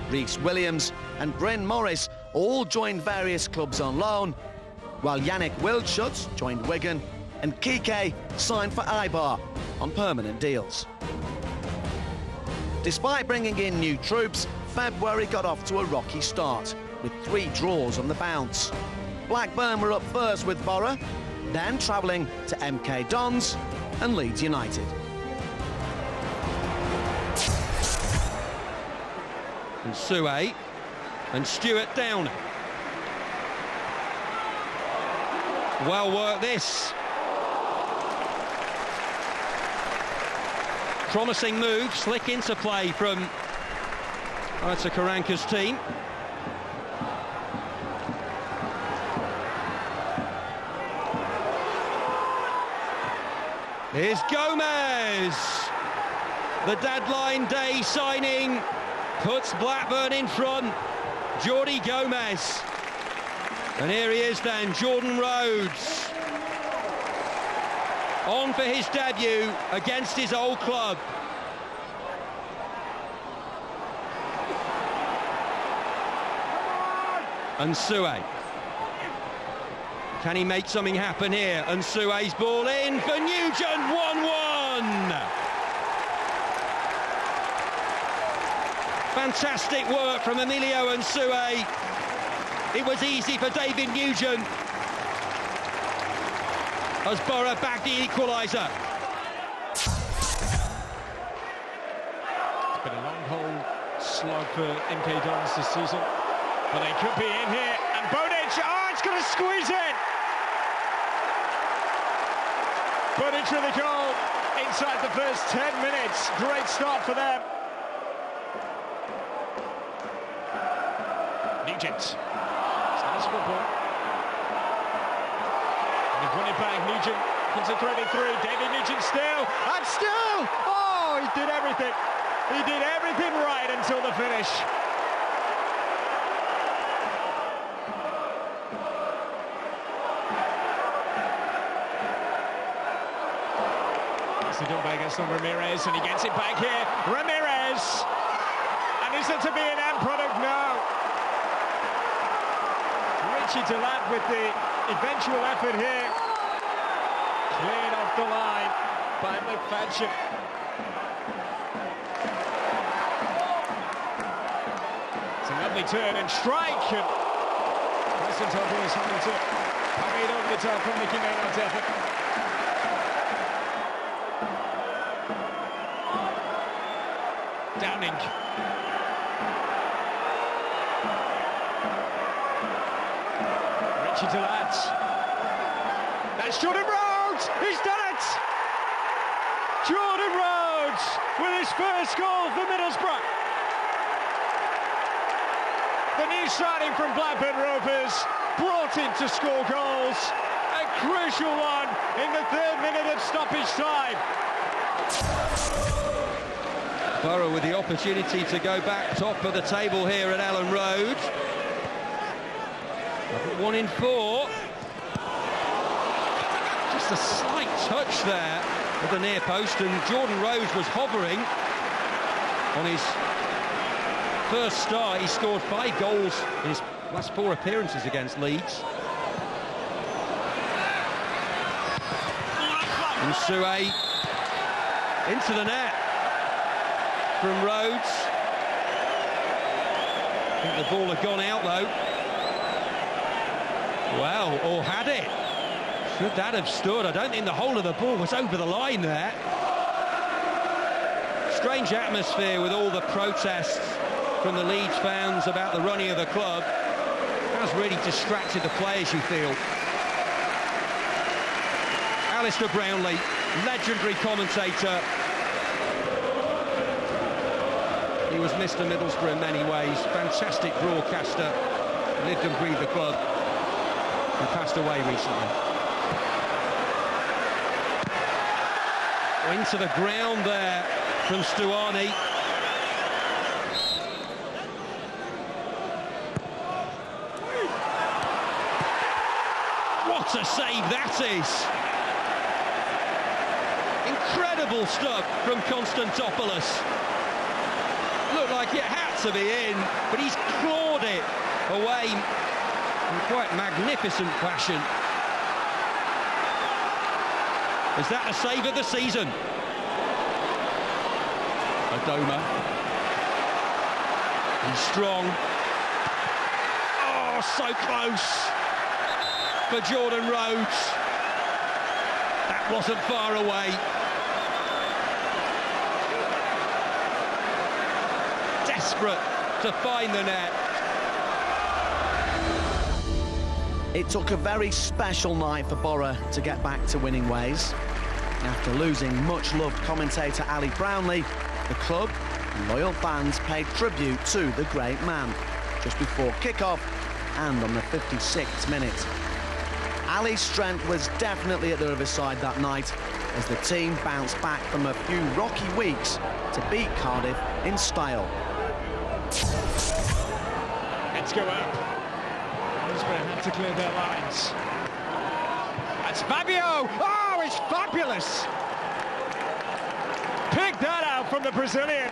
Speaker 2: Rhys Williams and Bryn Morris all joined various clubs on loan, while Yannick Wildschut joined Wigan and Kike signed for Eibar on permanent deals. Despite bringing in new troops, February got off to a rocky start, with 3 draws on the bounce. Blackburn were up first with Boro, then travelling to MK Dons and Leeds United.
Speaker 3: And Suey and Stewart down. Well worked this. Promising move, slick interplay from Aitor Karanka's team. Here's Gomez. The deadline day signing puts Blackburn in front. Jordi Gomez. And here he is then, Jordan Rhodes. On for his debut against his old club. And Suey. Can he make something happen here? And Suey's ball in for Nugent, 1-1. Fantastic work from Emilio and Suey. It was easy for David Nugent as Boro bagged the equaliser.
Speaker 1: It's been a long haul slog for MK Dons this season, but they could be in here. And Bonic, it's going to squeeze in. Bonic with a goal inside the first 10 minutes. Great start for them. Nugent. Ball. They've won it back. Nugent concentrating through. David Nugent still. And still! Oh, he did everything. He did everything right until the finish. It's the done by against Ramirez, and he gets it back here. Ramirez! And is it to be an end product? No. Richie Delat with the eventual effort here. Cleared off the line by McFadden. It's a lovely turn and strike. And Preston is having to parry it over the top from Nicky Maynard's effort. Downing. To that. That's Jordan Rhodes! He's done it! Jordan Rhodes with his first goal for Middlesbrough. The new signing from Blackburn Rovers, brought in to score goals. A crucial one in the 3rd minute of stoppage time.
Speaker 3: Boro with the opportunity to go back top of the table here at Ellen Road. 1 in 4. Just a slight touch there with the near post, and Jordan Rhodes was hovering on his first start. He scored 5 goals in his last 4 appearances against Leeds. And Suey into the net from Rhodes. I think the ball had gone out though. Well, or had it? Should that have stood? I don't think the whole of the ball was over the line there. Strange atmosphere with all the protests from the Leeds fans about the running of the club. Has really distracted the players, you feel. Alistair Brownlee, legendary commentator. He was Mr. Middlesbrough in many ways. Fantastic broadcaster. Lived and breathed the club. He passed away recently. Into the ground there from Stuani. What a save that is! Incredible stuff from Konstantopoulos. Looked like it had to be in, but he's clawed it away in quite magnificent fashion. Is that a save of the season? Adoma. He's strong. Oh, so close for Jordan Rhodes. That wasn't far away. Desperate to find the net.
Speaker 2: It took a very special night for Boro to get back to winning ways. After losing much-loved commentator Ali Brownlee, the club and loyal fans paid tribute to the great man just before kick-off and on the 56th minute. Ali's strength was definitely at the Riverside that night as the team bounced back from a few rocky weeks to beat Cardiff in style.
Speaker 1: Let's go up. Hillsboro had to clear their lines. That's Fabio! Oh, it's fabulous! Pick that out from the Brazilian.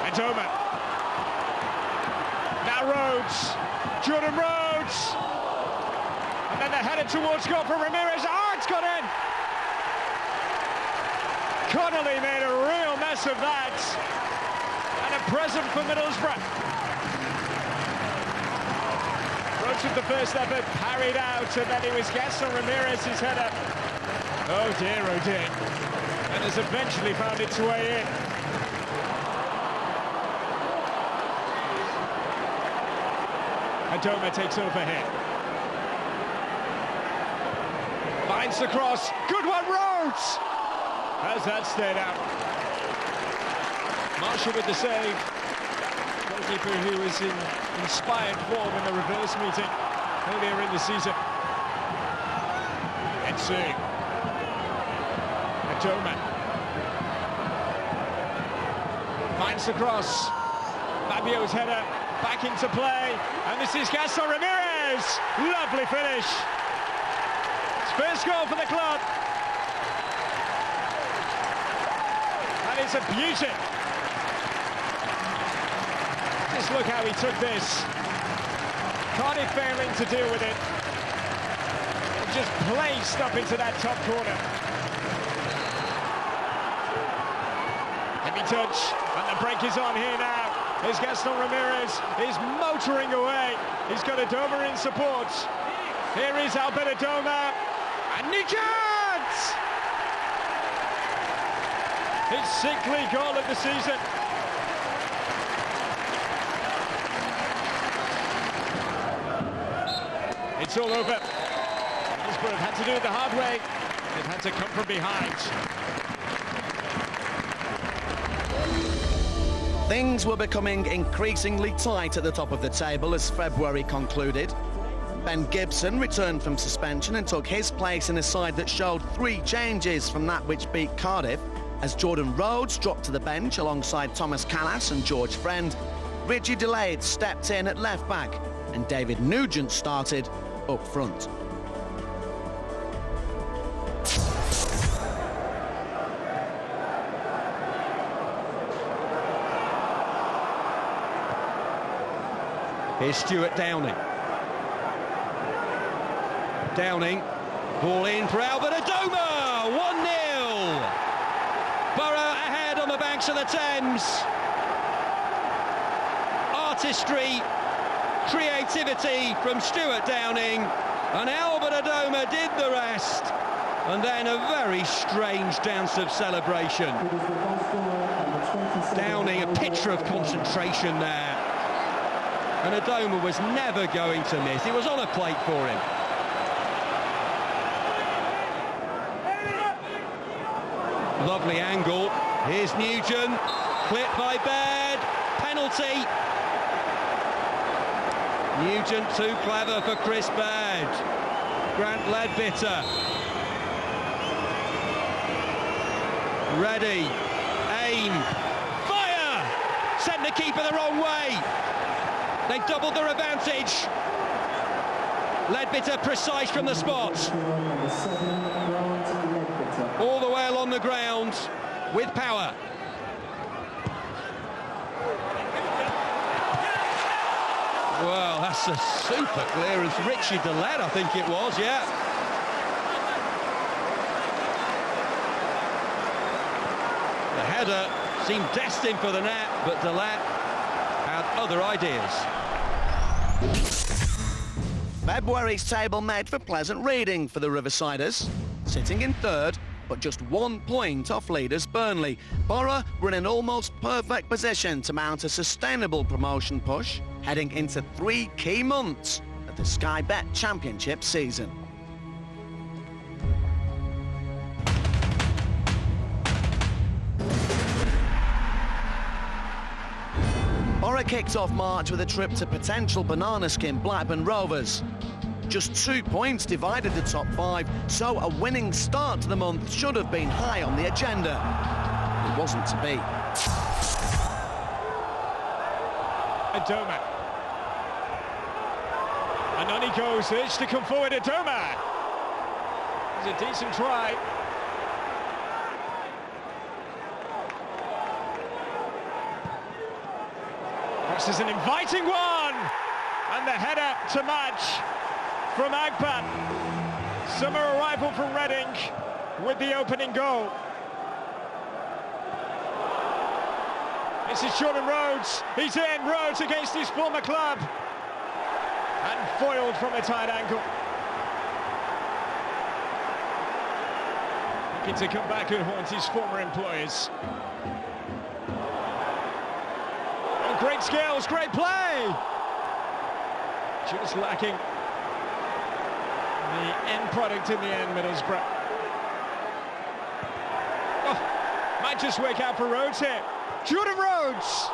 Speaker 1: Adoma. Now Rhodes. Jordan Rhodes. And then they're headed towards goal for Ramirez. Oh, it's gone in! Connolly made a real mess of that. And a present for Middlesbrough. Rhodes with the first effort, parried out, and then it was Gaston Ramirez's header. Oh dear, and has eventually found its way in. Adoma takes over here. Finds the cross, good one, Rhodes! Has that stayed out? Marshall with the save. Goalkeeper who was in inspired form in the reverse meeting earlier in the season. Let's see. Adoma finds the cross. Fabio's header back into play, and this is Gaston Ramirez. Lovely finish. His first goal for the club. And it's a beauty. Just look how he took this. Cardiff failing to deal with it. And just placed up into that top corner. Heavy touch, and the break is on here now. Here's Gaston Ramirez. He's motoring away. He's got Adoma in support. Here is Albert Adoma. And Nugent! His 6th league goal of the season. It's all over. Hillsboro have had to do it the hard way. They've had to come from behind.
Speaker 2: Things were becoming increasingly tight at the top of the table as February concluded. Ben Gibson returned from suspension and took his place in a side that showed 3 changes from that which beat Cardiff, as Jordan Rhodes dropped to the bench alongside Thomas Callas and George Friend. Richie Delayed stepped in at left-back and David Nugent started up front.
Speaker 3: Here's Stuart Downing. Downing, ball in for Albert Adoma, 1-0. Boro ahead on the banks of the Thames. Artistry, creativity from Stuart Downing, and Albert Adoma did the rest. And then a very strange dance of celebration. Downing, a picture of concentration there. And Adoma was never going to miss. It was on a plate for him. Lovely angle. Here's Nugent. Clipped by Baird. Penalty. Nugent too clever for Chris Baird. Grant Leadbitter. Ready. Aim. Fire! Sent the keeper the wrong way. They doubled their advantage. Leadbitter precise from the spot. All the way along the ground with power. Well, that's a super clearance. Richie Delet, I think it was, yeah. The header seemed destined for the net, but Delet had other ideas.
Speaker 2: February's table made for pleasant reading for the Riversiders. Sitting in third, but just 1 point off leaders Burnley. Boro were in an almost perfect position to mount a sustainable promotion push, heading into 3 key months of the Sky Bet Championship season. Boro kicked off March with a trip to potential banana skin Blackburn Rovers. Just 2 points divided the top 5, so a winning start to the month should have been high on the agenda. It wasn't to be.
Speaker 1: Adoma. And on he goes, it's to come forward, Adoma. It's a decent try. This is an inviting one! And the header to match from Agpan. Summer arrival from Reading with the opening goal. This is Jordan Rhodes. He's in. Rhodes against his former club. And foiled from a tight angle. Looking to come back and haunt his former employers. Oh, great skills, great play. Just lacking the end product in the end, Middlesbrough. Oh, might just work out for Rhodes here. Jordan Rhodes!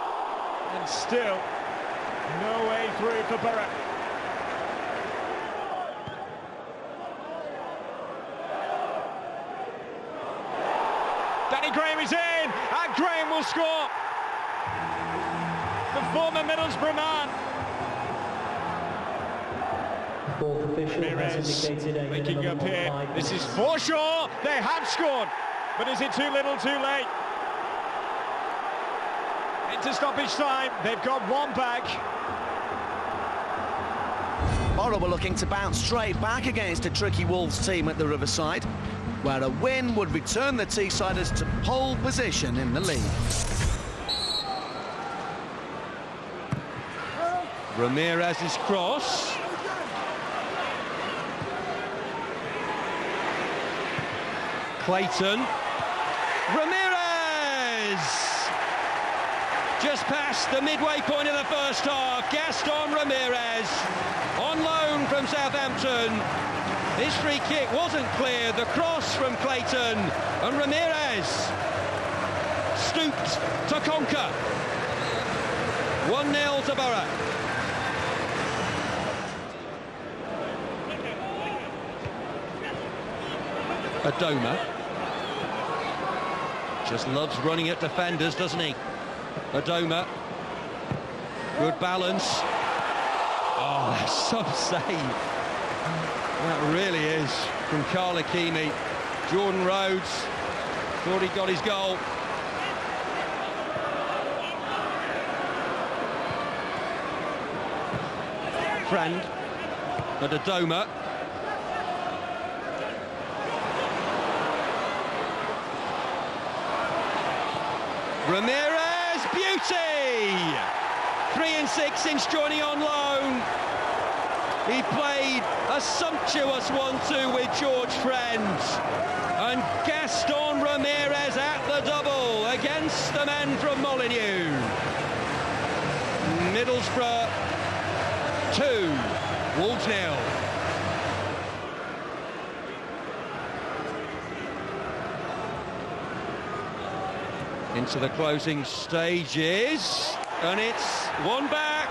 Speaker 1: And still, no way through for Boro. Danny Graham is in, and Graham will score. The former Middlesbrough man. Ramirez making up here. This is Forshaw. They have scored, but is it too little, too late? Into stoppage time. They've got one back.
Speaker 2: Boro were looking to bounce straight back against a tricky Wolves team at the Riverside, where a win would return the Teessiders to pole position in the league.
Speaker 3: Ramirez's cross. Clayton. Ramirez! Just past the midway point of the first half. Gaston Ramirez on loan from Southampton. His free kick wasn't clear. The cross from Clayton, and Ramirez stooped to conquer. 1-0 to Boro. Adoma just loves running at defenders, doesn't he? Adoma, good balance. Oh, some save. That really is from Carl Hakimi. Jordan Rhodes thought he got his goal. Friend, but Adoma. Ramirez, beauty! 3 6 since joining on loan. He played a sumptuous 1-2 with George Friend. And Gaston Ramirez at the double against the men from Molineux. Middlesbrough 2, Wolves 0. Into the closing stages, and it's one back.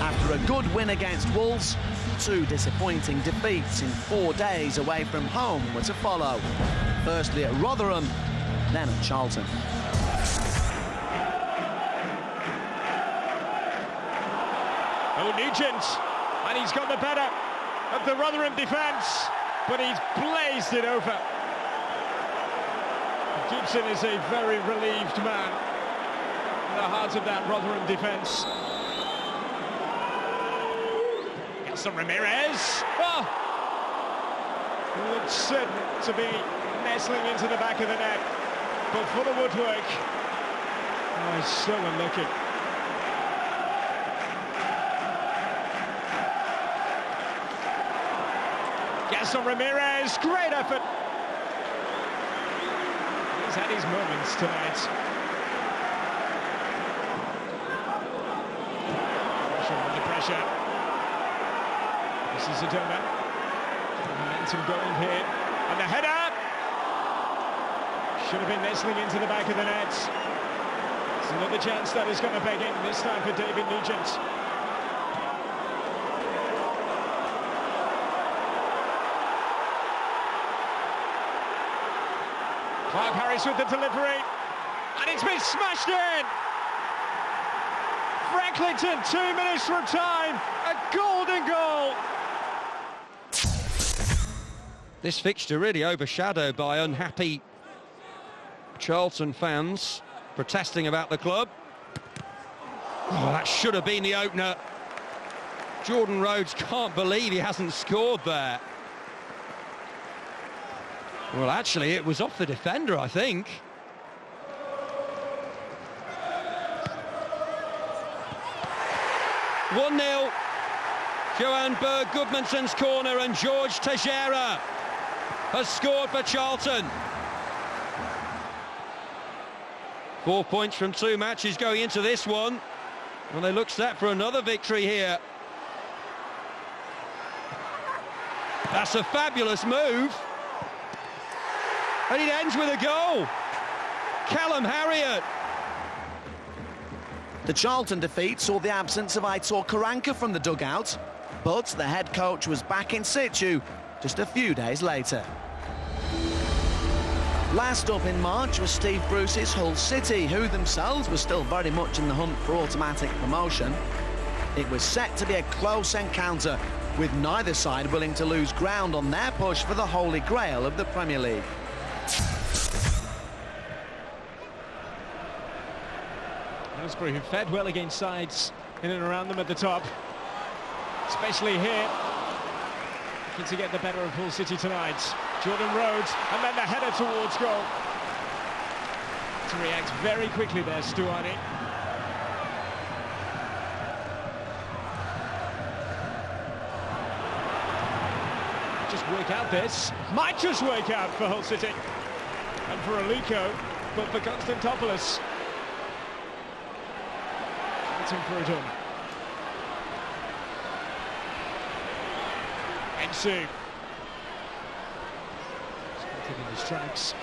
Speaker 2: After a good win against Wolves, 2 disappointing defeats in 4 days away from home were to follow. Firstly at Rotherham, then at Charlton.
Speaker 1: Oh, Nugent, and he's got the better of the Rotherham defence, but he's blazed it over. Gibson is a very relieved man in the heart of that Rotherham defence. Gaston Ramirez. Oh! Looks certain to be nestling into the back of the net, but for the woodwork, oh, he's so unlucky. Gaston Ramirez, great effort. He's had his moments tonight. Under pressure. This is Adoma. Momentum going here. And the header! Should have been nestling into the back of the net. It's another chance that is going to beg in, this time for David Nugent. Clark Harris with the delivery, and it's been smashed in! Franklinton, 2 minutes from time, a golden goal!
Speaker 3: This fixture really overshadowed by unhappy Charlton fans protesting about the club. Oh, that should have been the opener. Jordan Rhodes can't believe he hasn't scored there. Well, actually, it was off the defender, I think. (1-0). Johan Berg Gudmundsson's corner, and George Teixeira has scored for Charlton. 4 points from 2 matches going into this one. Well, they look set for another victory here. That's a fabulous move. And it ends with a goal. Callum Harriott.
Speaker 2: The Charlton defeat saw the absence of Aitor Karanka from the dugout, but the head coach was back in situ just a few days later. Last up in March was Steve Bruce's Hull City, who themselves were still very much in the hunt for automatic promotion. It was set to be a close encounter, with neither side willing to lose ground on their push for the holy grail of the Premier League.
Speaker 1: Hillsboro, who fed well against sides in and around them at the top, especially here, looking to get the better of Hull City tonight. Jordan Rhodes, and then the header towards goal. To react very quickly there, Stuani. Just work out this. Might just work out for Hull City. And for Aliko, but for Konstantopoulos. Waiting for it on. Ensu. Taking his tracks.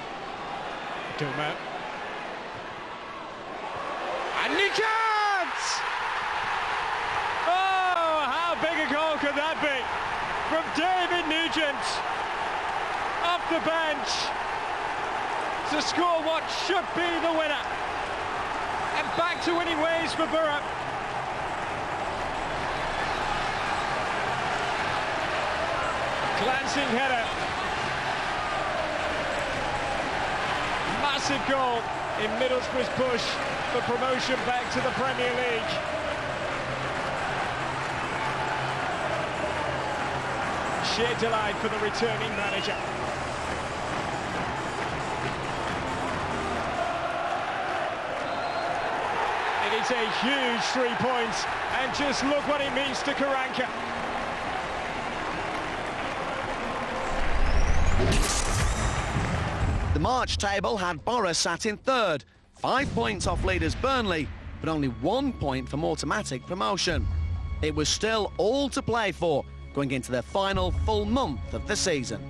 Speaker 1: Doma. And Nugent! Oh, how big a goal could that be? From David Nugent. Off the bench. To score what should be the winner. And back to winning ways for Boro. Glancing header. Massive goal in Middlesbrough's push for promotion back to the Premier League. Sheer delight for the returning manager. It is a huge 3 points, and just look what it means to Karanka.
Speaker 2: The March table had Boro sat in third, 5 points off leaders Burnley, but only 1 point from automatic promotion. It was still all to play for going into their final full month of the season.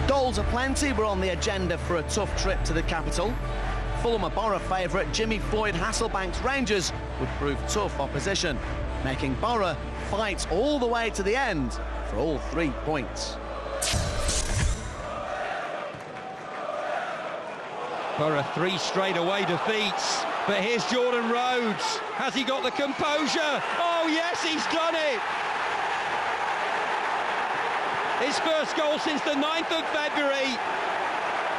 Speaker 2: Goals aplenty were on the agenda for a tough trip to the capital. Fulham Boro favourite Jimmy Floyd Hasselbank's Rangers would prove tough opposition, making Boro fight all the way to the end for all 3 points.
Speaker 3: Boro 3 straight away defeats, but here's Jordan Rhodes. Has he got the composure? Oh yes, he's done it! His first goal since the 9th of February.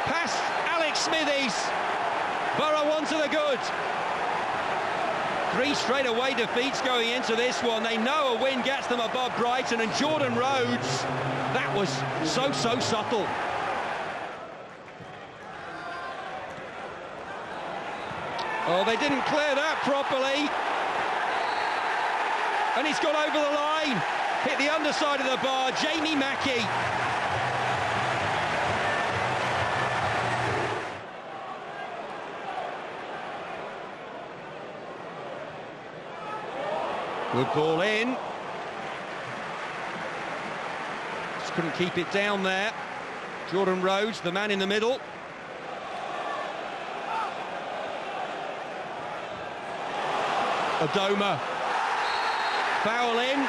Speaker 3: Past Alex Smithies. Boro on to the good. 3 straight away defeats going into this one. They know a win gets them above Brighton, and Jordan Rhodes, that was so subtle. Oh, they didn't clear that properly. And he's gone over the line. Hit the underside of the bar, Jamie Mackie. Good ball in. Just couldn't keep it down there. Jordan Rhodes, the man in the middle. Adoma. Foul in.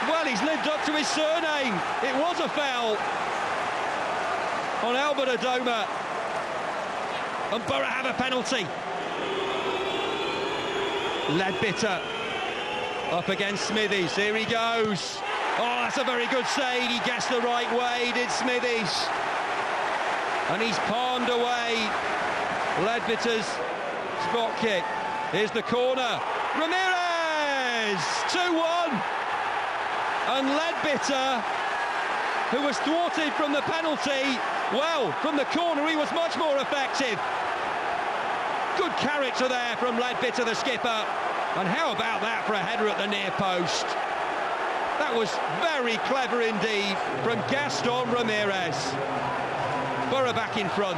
Speaker 3: Well, he's lived up to his surname. It was a foul on Albert Adoma. And Boro have a penalty. Ledbetter up against Smithies. Here he goes. Oh, that's a very good save. He gets the right way, did Smithies. And he's palmed away Ledbetter's spot kick. Here's the corner. Ramirez! 2-1. And Ledbetter, who was thwarted from the penalty, well, from the corner he was much more effective. Good character there from Ledbetter, the skipper. And how about that for a header at the near post? That was very clever indeed from Gaston Ramirez. Boro back in front.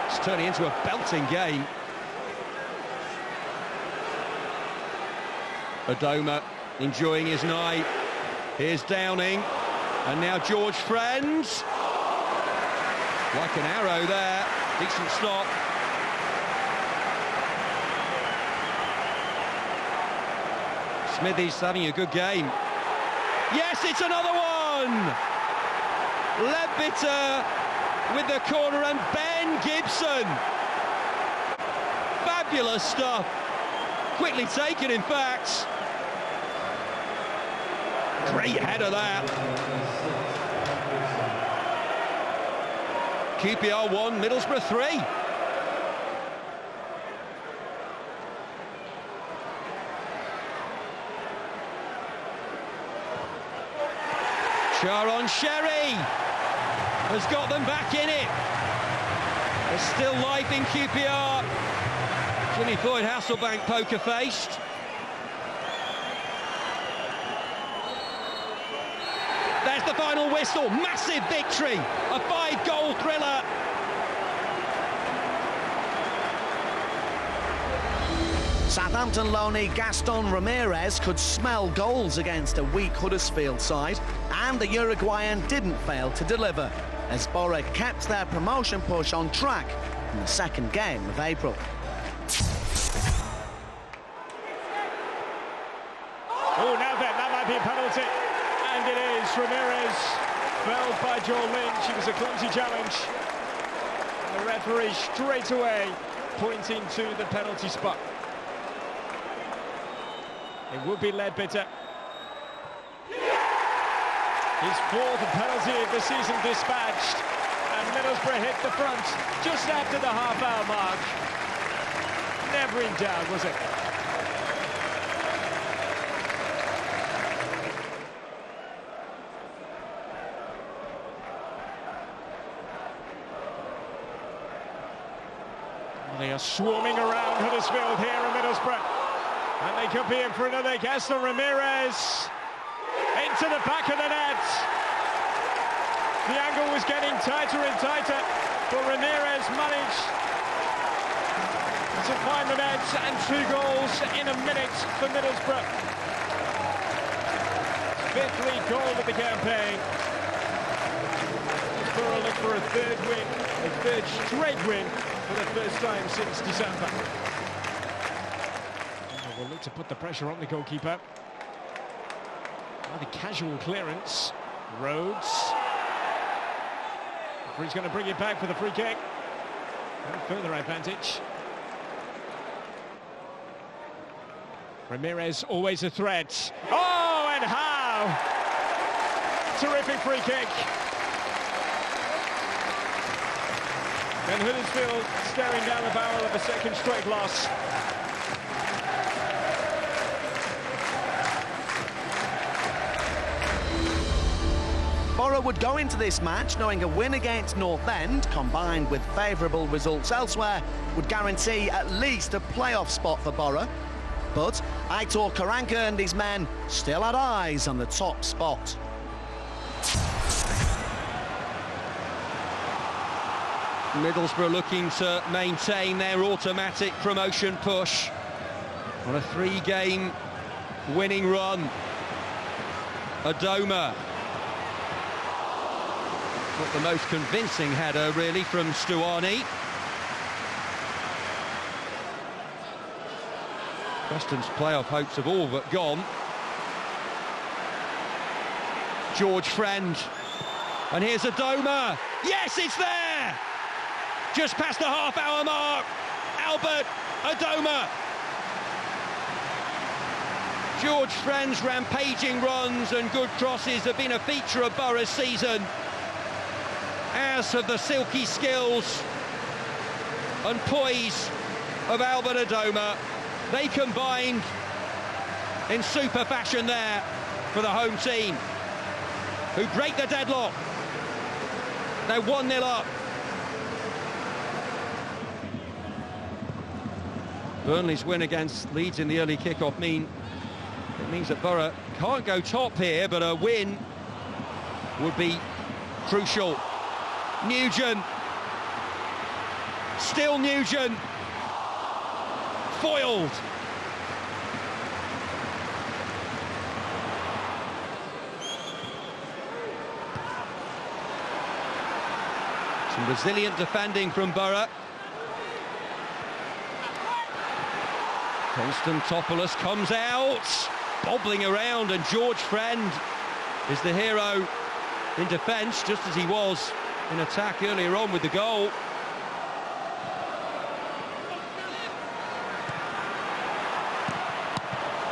Speaker 3: It's turning into a belting game. Adoma enjoying his night. Here's Downing. And now George Friends. Like an arrow there. Decent stop. Smithies having a good game. Yes, it's another one! Ledbetter with the corner and Ben Gibson. Fabulous stuff. Quickly taken, in fact. Great header that. QPR 1, Middlesbrough 3. Sharon Sherry has got them back in it. There's still life in QPR. Jimmy Floyd Hasselbank poker faced. There's the final whistle. Massive victory. A 5-goal thriller.
Speaker 2: Southampton loanee Gaston Ramirez could smell goals against a weak Huddersfield side, and the Uruguayan didn't fail to deliver, as Boro kept their promotion push on track in the second game of April.
Speaker 1: Oh, now that might be a penalty. And it is. Ramirez felled by Joel Lynch. It was a clumsy challenge. And the referee straight away pointing to the penalty spot. It would be Ledbetter. His fourth penalty of the season dispatched. And Middlesbrough hit the front just after the half-hour mark. Never in doubt, was it? They are swarming around Huddersfield here in Middlesbrough. And they could be in for another. Gaston Ramirez into the back of the net. The angle was getting tighter and tighter, but Ramirez managed to find the net, and 2 goals in a minute for Middlesbrough. 5th league goal of the campaign. Boro look for a 3rd win, a 3rd straight win for the first time since December. We'll look to put the pressure on the goalkeeper. The casual clearance. Rhodes. He's going to bring it back for the free kick. And further advantage. Ramirez always a threat. Oh, and how! Terrific free kick. And Huddersfield staring down the barrel of a second straight loss.
Speaker 2: Boro would go into this match knowing a win against North End, combined with favourable results elsewhere, would guarantee at least a playoff spot for Boro. But Aitor Karanka and his men still had eyes on the top spot.
Speaker 3: Middlesbrough looking to maintain their automatic promotion push on a 3-game winning run. Adoma. Not the most convincing header, really, from Stuani. Preston's playoff hopes have all but gone. George Friend. And here's Adoma. Yes, it's there! Just past the half-hour mark. Albert Adoma. George Friend's rampaging runs and good crosses have been a feature of Boro's season, as have the silky skills and poise of Albert Adoma. They combined in super fashion there for the home team, who break the deadlock. They're 1-0 up. Burnley's win against Leeds in the early kick-off means that Boro can't go top here, but a win would be crucial. Nugent. Still Nugent. Foiled. Some resilient defending from Boro. Konstantopoulos comes out, bobbling around, and George Friend is the hero in defence, just as he was in attack earlier on with the goal.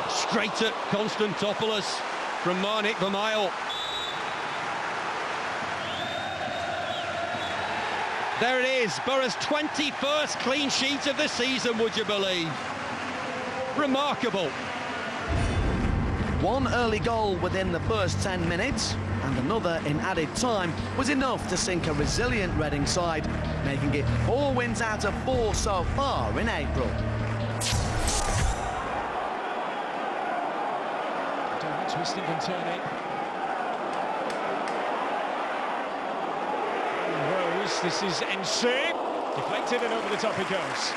Speaker 3: Straight at Konstantopoulos from Marnik Vermael. There it is, Boro's 21st clean sheet of the season, would you believe? Remarkable.
Speaker 2: One early goal within the first 10 minutes and another in added time was enough to sink a resilient Reading side, making it 4 wins out of 4 so far in April.
Speaker 1: Twisting and turning. Rose, this is NC. Deflected and over the top it goes.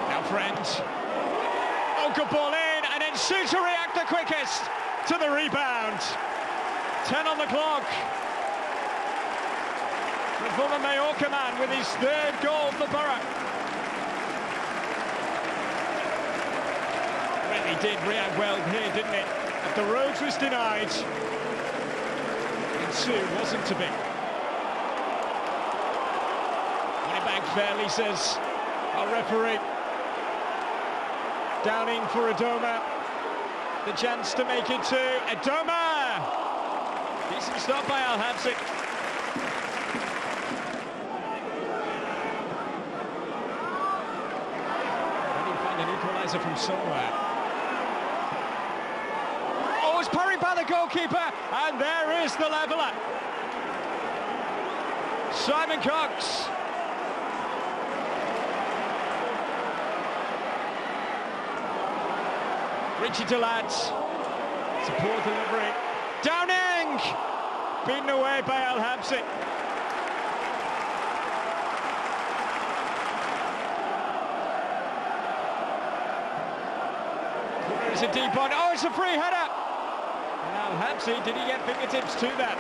Speaker 1: Now Friend. Oh, good ball in, and then Sue to react the quickest to the rebound. 10 on the clock. The former Mallorca man with his 3rd goal for Boro. Really did react well here, didn't it? If the Rhodes was denied, and Sue wasn't to be. Fairly, says our referee. Downing for Adoma. The chance to make it 2. Adoma! Decent stop by Al-Habsi. Can he find an equaliser from somewhere? Oh, it's parried by the goalkeeper, and there is the leveller. Simon Cox. Richie Delat, support delivery. Downing! Beaten away by Al-Habsi. There's a deep one. Oh, it's a free header! And Al-Habsi, did he get fingertips to that?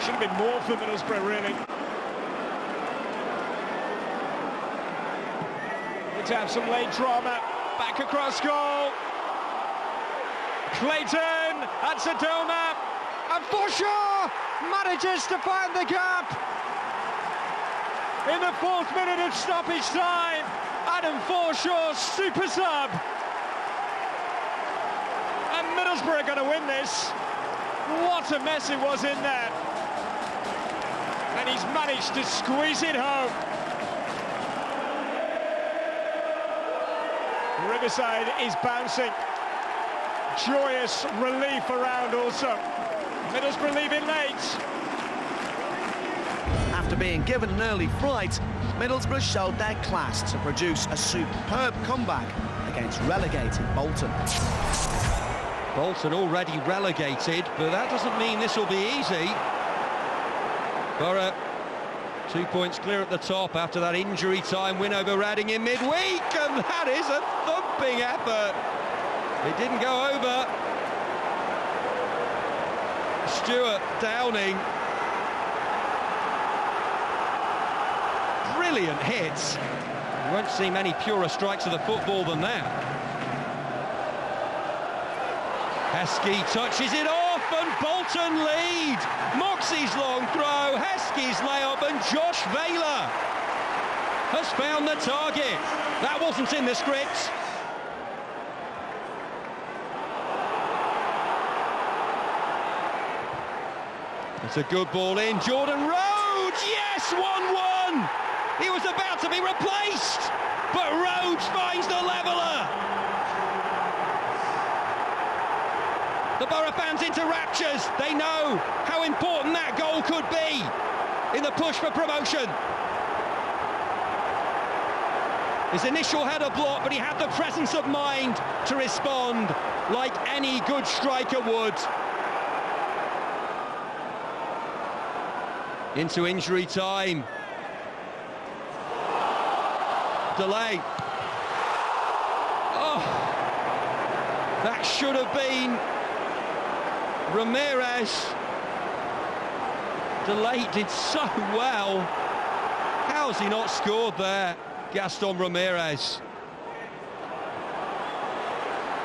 Speaker 1: Should have been more for Middlesbrough, really. To have some late drama. Back across goal. Clayton, that's Adoma, and Forshaw manages to find the gap. In the 4th minute of stoppage time, Adam Forshaw, super sub. And Middlesbrough are going to win this. What a mess it was in there. and he's managed to squeeze it home. Riverside is bouncing. Joyous relief around also. Middlesbrough leaving late.
Speaker 2: After being given an early fright, Middlesbrough showed their class to produce a superb comeback against relegated Bolton.
Speaker 3: Bolton already relegated, but that doesn't mean this will be easy. Boro 2 points clear at the top after that injury time win over Reading in midweek, and that is a thumping effort. It didn't go over. Stuart Downing. Brilliant hits. You won't see many purer strikes of the football than that. Heskey touches it off and Bolton lead. Moxie's long throw, Heskey's layup, and Josh Vela has found the target. That wasn't in the script. It's a good ball in. Jordan Rhodes, yes, 1-1. He was about to be replaced, but Rhodes finds the leveller. The Boro fans into raptures. They know how important that goal could be in the push for promotion. His initial header blocked, but he had the presence of mind to respond like any good striker would. Into injury time. Delay. Oh, that should have been Ramirez. Delay did so well. How has he not scored there? Gaston Ramirez.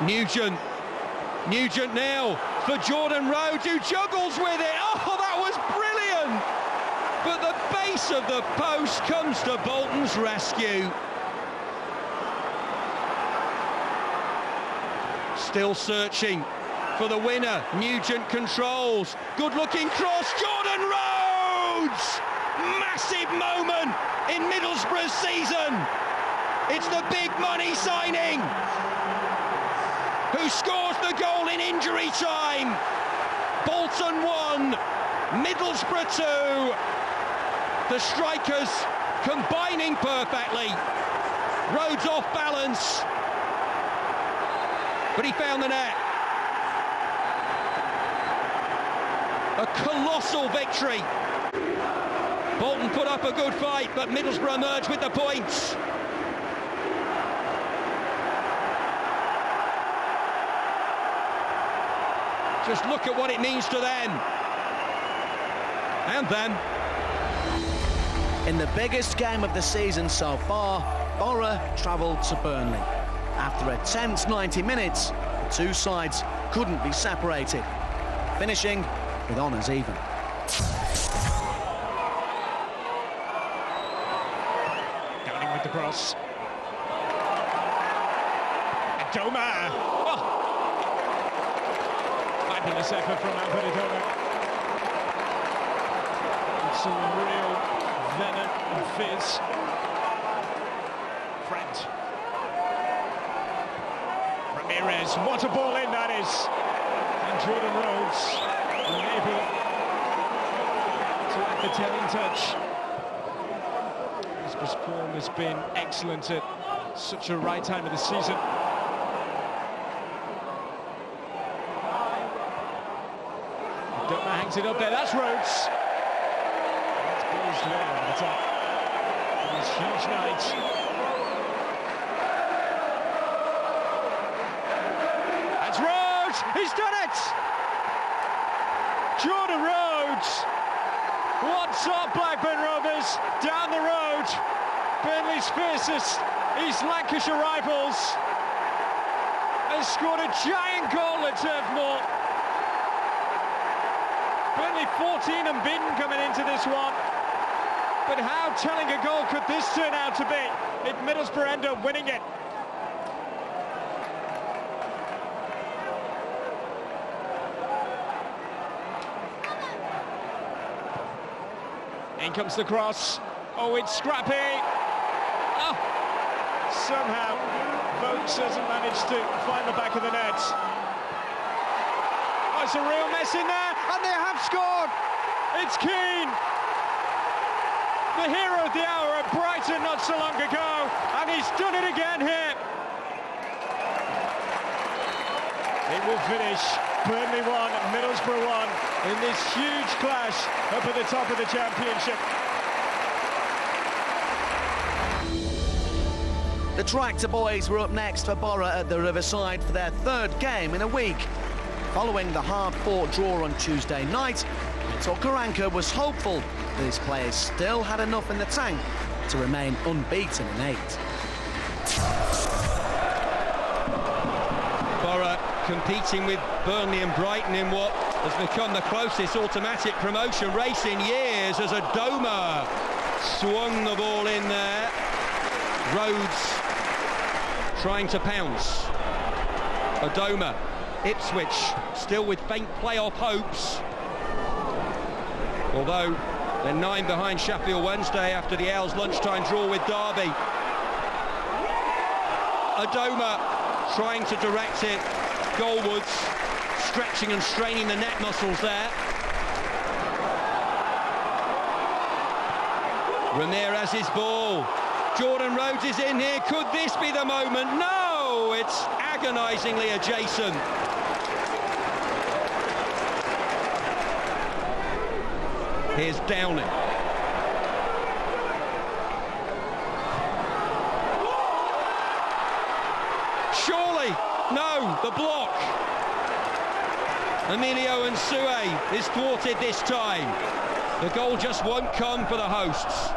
Speaker 3: Nugent now for Jordan Rhodes, who juggles with it. Oh, that was brilliant! But the base of the post comes to Bolton's rescue. Still searching for the winner. Nugent controls. Good-looking cross. Jordan Rhodes! Massive moment in Middlesbrough's season. It's the big money signing who scores the goal in injury time. Bolton 1, Middlesbrough 2. The strikers combining perfectly. Rhodes off balance, but he found the net. A colossal victory. Bolton put up a good fight, but Middlesbrough emerged with the points. Just look at what it means to them. And them.
Speaker 2: In the biggest game of the season so far, Boro travelled to Burnley. After a tense 90 minutes, the two sides couldn't be separated, finishing with honours even.
Speaker 1: Downing with the cross. Adoma. Oh. Fabulous effort from Adoma. It's some real venom and fizz. Fred. Ramirez, what a ball in that is. And Jordan Rhodes unable to add the telling touch. His form has been excellent at such a right time of the season. Adoma hangs it up there, that's Rhodes. That's Bill's laying over the top. It's huge night. That's Rhodes! He's done it! Jordan Rhodes! What's up, Blackburn Rovers? Down the road, Burnley's fiercest East Lancashire rivals has scored a giant goal at Turf Moor. Burnley 14 unbeaten coming into this one. But how telling a goal could this turn out to be if Middlesbrough end up winning it? In comes the cross. Oh, it's scrappy. Oh, somehow Vokes hasn't managed to find the back of the net. Oh, it's a real mess in there, and they have scored. It's Keane, the hero of the hour at Brighton not so long ago, and he's done it again here. It will finish Burnley 1, Middlesbrough 1 in this huge clash up at the top of the Championship.
Speaker 2: The Tractor Boys were up next for Boro at the Riverside for their third game in a week. Following the hard-fought draw on Tuesday night, Aitor Karanka was hopeful that his players still had enough in the tank to remain unbeaten in 8.
Speaker 3: Boro competing with Burnley and Brighton in what has become the closest automatic promotion race in years as Adoma swung the ball in there. Rhodes trying to pounce. Adoma, Ipswich still with faint playoff hopes, although they're 9 behind Sheffield Wednesday after the Ales lunchtime draw with Derby. Adoma trying to direct it goalwards, stretching and straining the neck muscles there. Ramirez's ball. Jordan Rhodes is in here. Could this be the moment? No! It's agonisingly adjacent. Here's Downing. Surely! No, the block. Emilio Nsue is thwarted this time. The goal just won't come for the hosts.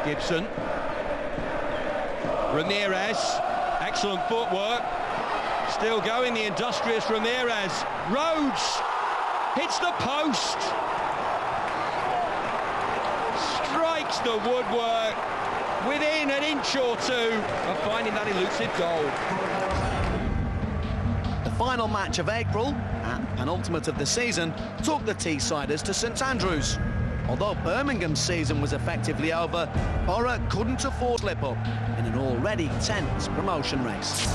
Speaker 3: Gibson. Ramirez. Excellent footwork. Still going, the industrious Ramirez. Rhodes hits the post. Strikes the woodwork within an inch or two of finding that elusive goal.
Speaker 2: The final match of April, and penultimate of the season, took the Teessiders to St Andrews. Although Birmingham's season was effectively over, Boro couldn't afford to slip up in an already tense promotion race.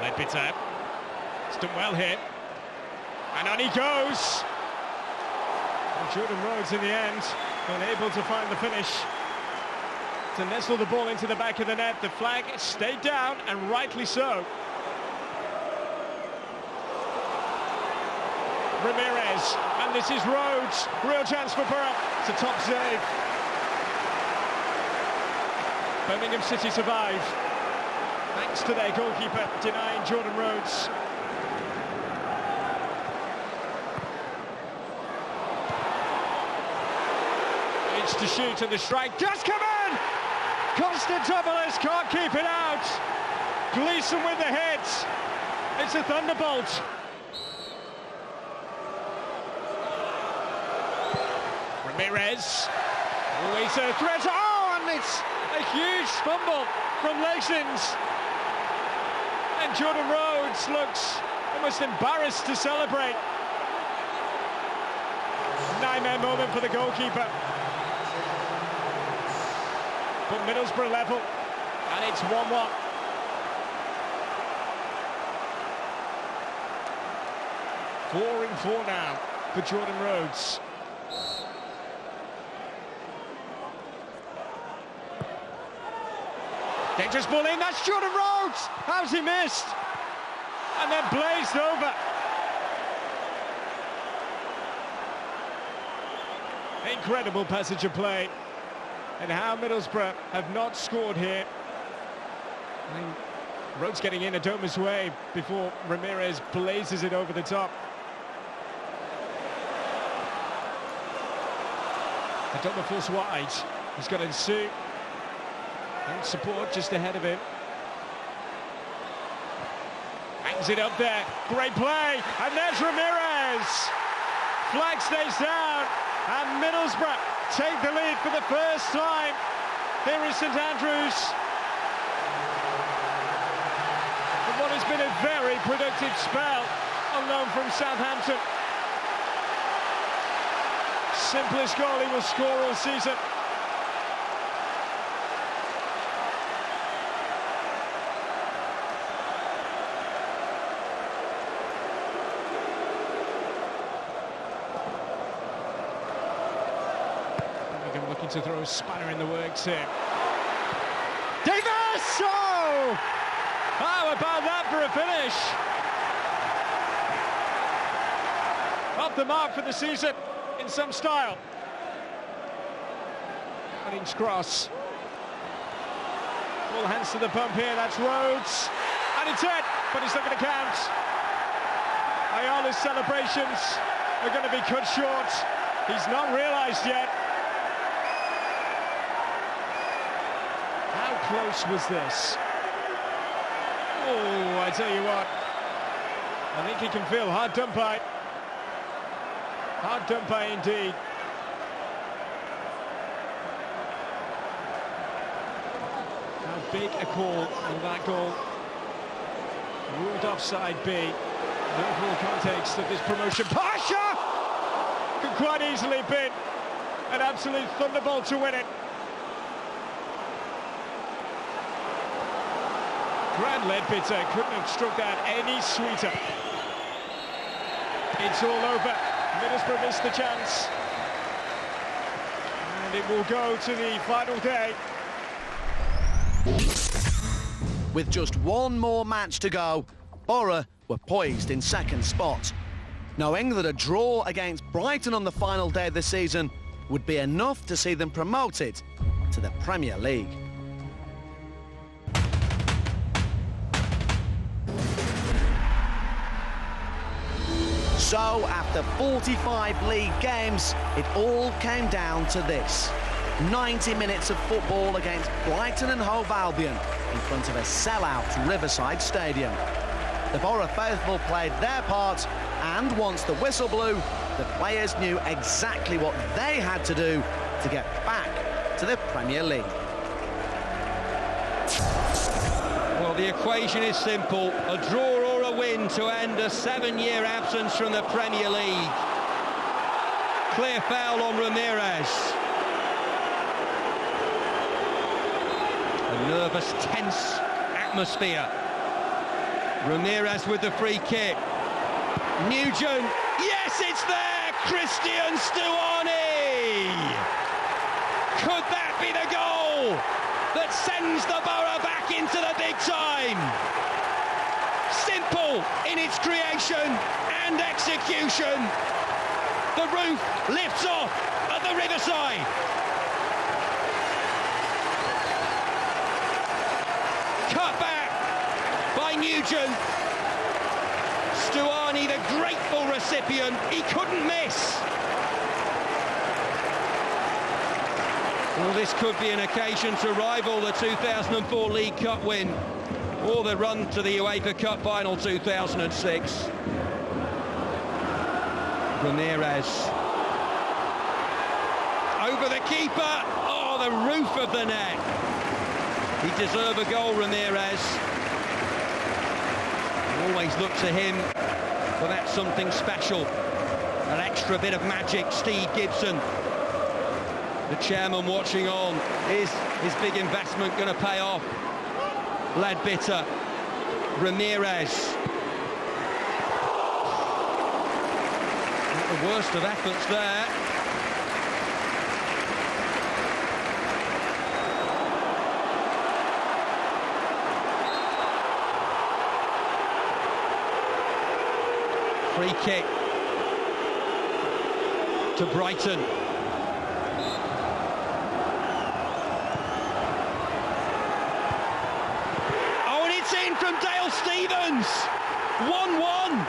Speaker 1: Ledbetter. It's done well here. And on he goes. And Jordan Rhodes in the end, unable to find the finish to nestle the ball into the back of the net. The flag stayed down, and rightly so. Ramirez, and this is Rhodes. Real chance for Boro. It's a top save. Birmingham City survive, thanks to their goalkeeper denying Jordan Rhodes. It's to shoot, and the strike does come in! Constantopoulos can't keep it out. Gleeson with the hit. It's a thunderbolt. Ramirez, always a threat. Oh, and it's a huge fumble from Lexins. And Jordan Rhodes looks almost embarrassed to celebrate. Nightmare moment for the goalkeeper. But Middlesbrough level, and it's 1-1. Four in four now for Jordan Rhodes. Dangerous ball in, that's Jordan Rhodes! How's he missed? And then blazed over. Incredible passage of play. And how Middlesbrough have not scored here. I mean, Rhodes getting in Adoma's way before Ramirez blazes it over the top. Adoma falls wide. He's got Nsue. And support just ahead of him. Hangs it up there. Great play. And there's Ramirez. Flag stays down. And Middlesbrough take the lead for the first time here in St Andrews. But what has been a very productive spell on loan from Southampton. Simplest goal he will score all season. Looking to throw a spanner in the works here. Davis! Oh! How about that for a finish? Off the mark for the season in some style. Cunning's cross. All hands to the pump here, that's Rhodes. And it's it, but it's not going to count. Ayala's celebrations are going to be cut short. He's not realised yet. How close was this? Oh, I tell you what. I think he can feel hard done by. Hard done by indeed. How big a call will that goal? Ruled offside B. The overall context of this promotion. Pasha! Could quite easily have been an absolute thunderbolt to win it. Brad Ledbetter couldn't have struck that any sweeter. It's all over. Middlesbrough missed the chance. And it will go to the final day.
Speaker 2: With just one more match to go, Boro were poised in second spot, knowing that a draw against Brighton on the final day of the season would be enough to see them promoted to the Premier League. So, after 45 league games, it all came down to this. 90 minutes of football against Brighton and Hove Albion in front of a sellout Riverside Stadium. The Boro faithful played their part, and once the whistle blew, the players knew exactly what they had to do to get back to the Premier League.
Speaker 3: Well, the equation is simple. A draw or a win to end a 7-year absence from the Premier League. Clear foul on Ramirez. A nervous, tense atmosphere. Ramirez with the free kick. Nugent. Yes, it's there! Christian Stuani! Could that be the goal that sends the Boro back into the big time? Simple in its creation and execution. The roof lifts off at the Riverside. Cut back by Nugent. Stuani, the grateful recipient, he couldn't miss. Well, this could be an occasion to rival the 2004 League Cup win or the run to the UEFA Cup final 2006. Ramirez. Over the keeper. Oh, the roof of the net. He deserved a goal, Ramirez. Always look to him for that something special. An extra bit of magic, Steve Gibson. The chairman watching on. Is his big investment going to pay off? Ledbetter. Ramirez. Not the worst of efforts there. Free kick to Brighton. Oh, and it's in from Dale Stevens. 1-1.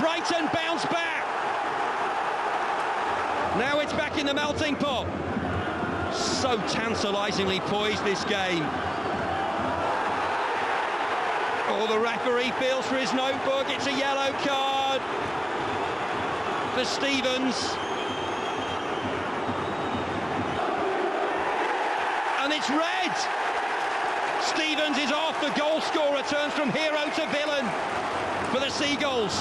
Speaker 3: Brighton bounce back. Now it's back in the melting pot. So tantalisingly poised, this game. Oh, the referee feels for his notebook. It's a yellow card for Stevens. And it's red. Stevens is off. The goal scorer turns from hero to villain for the Seagulls.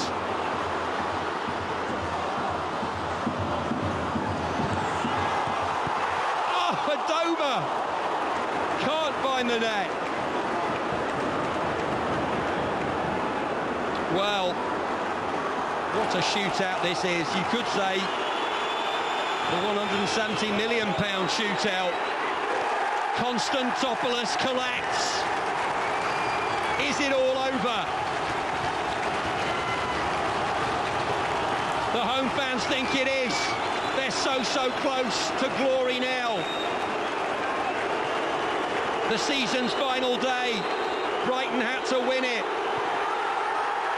Speaker 3: Oh, Adoma can't find the net. Well, what a shootout this is. You could say the £170 million shootout. Konstantopoulos collects. Is it all over? The home fans think it is. They're so close to glory now. The season's final day. Brighton had to win it.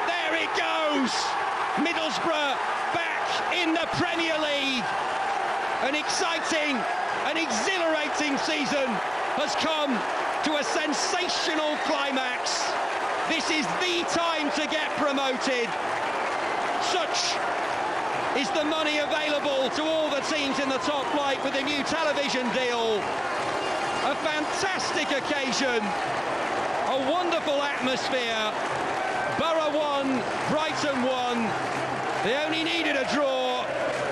Speaker 3: There it goes! Middlesbrough back in the Premier League. An exciting, an exhilarating season has come to a sensational climax. This is the time to get promoted. Such is the money available to all the teams in the top flight with a new television deal. A fantastic occasion, a wonderful atmosphere. Boro won, Brighton won. They only needed a draw.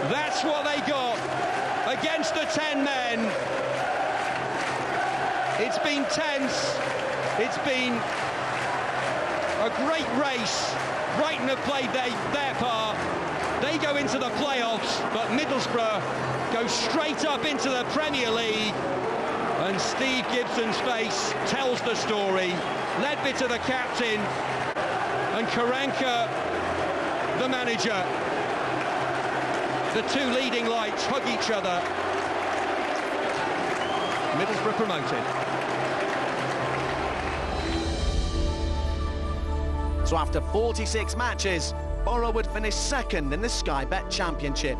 Speaker 3: That's what they got against the 10 men. It's been tense. It's been a great race. Brighton have played their part. They go into the playoffs, but Middlesbrough go straight up into the Premier League. And Steve Gibson's face tells the story. Ledbetter, the captain, and Karanka, the manager. The two leading lights hug each other. Middlesbrough promoted.
Speaker 2: So after 46 matches, Boro would finish second in the Sky Bet Championship.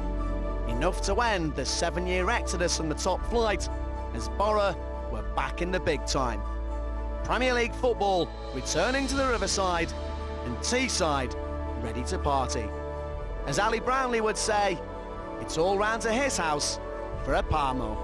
Speaker 2: Enough to end the 7-year exodus from the top flight, as Boro were back in the big time. Premier League football returning to the Riverside, and Teesside ready to party. As Ali Brownlee would say, it's all round to his house for a Parmo.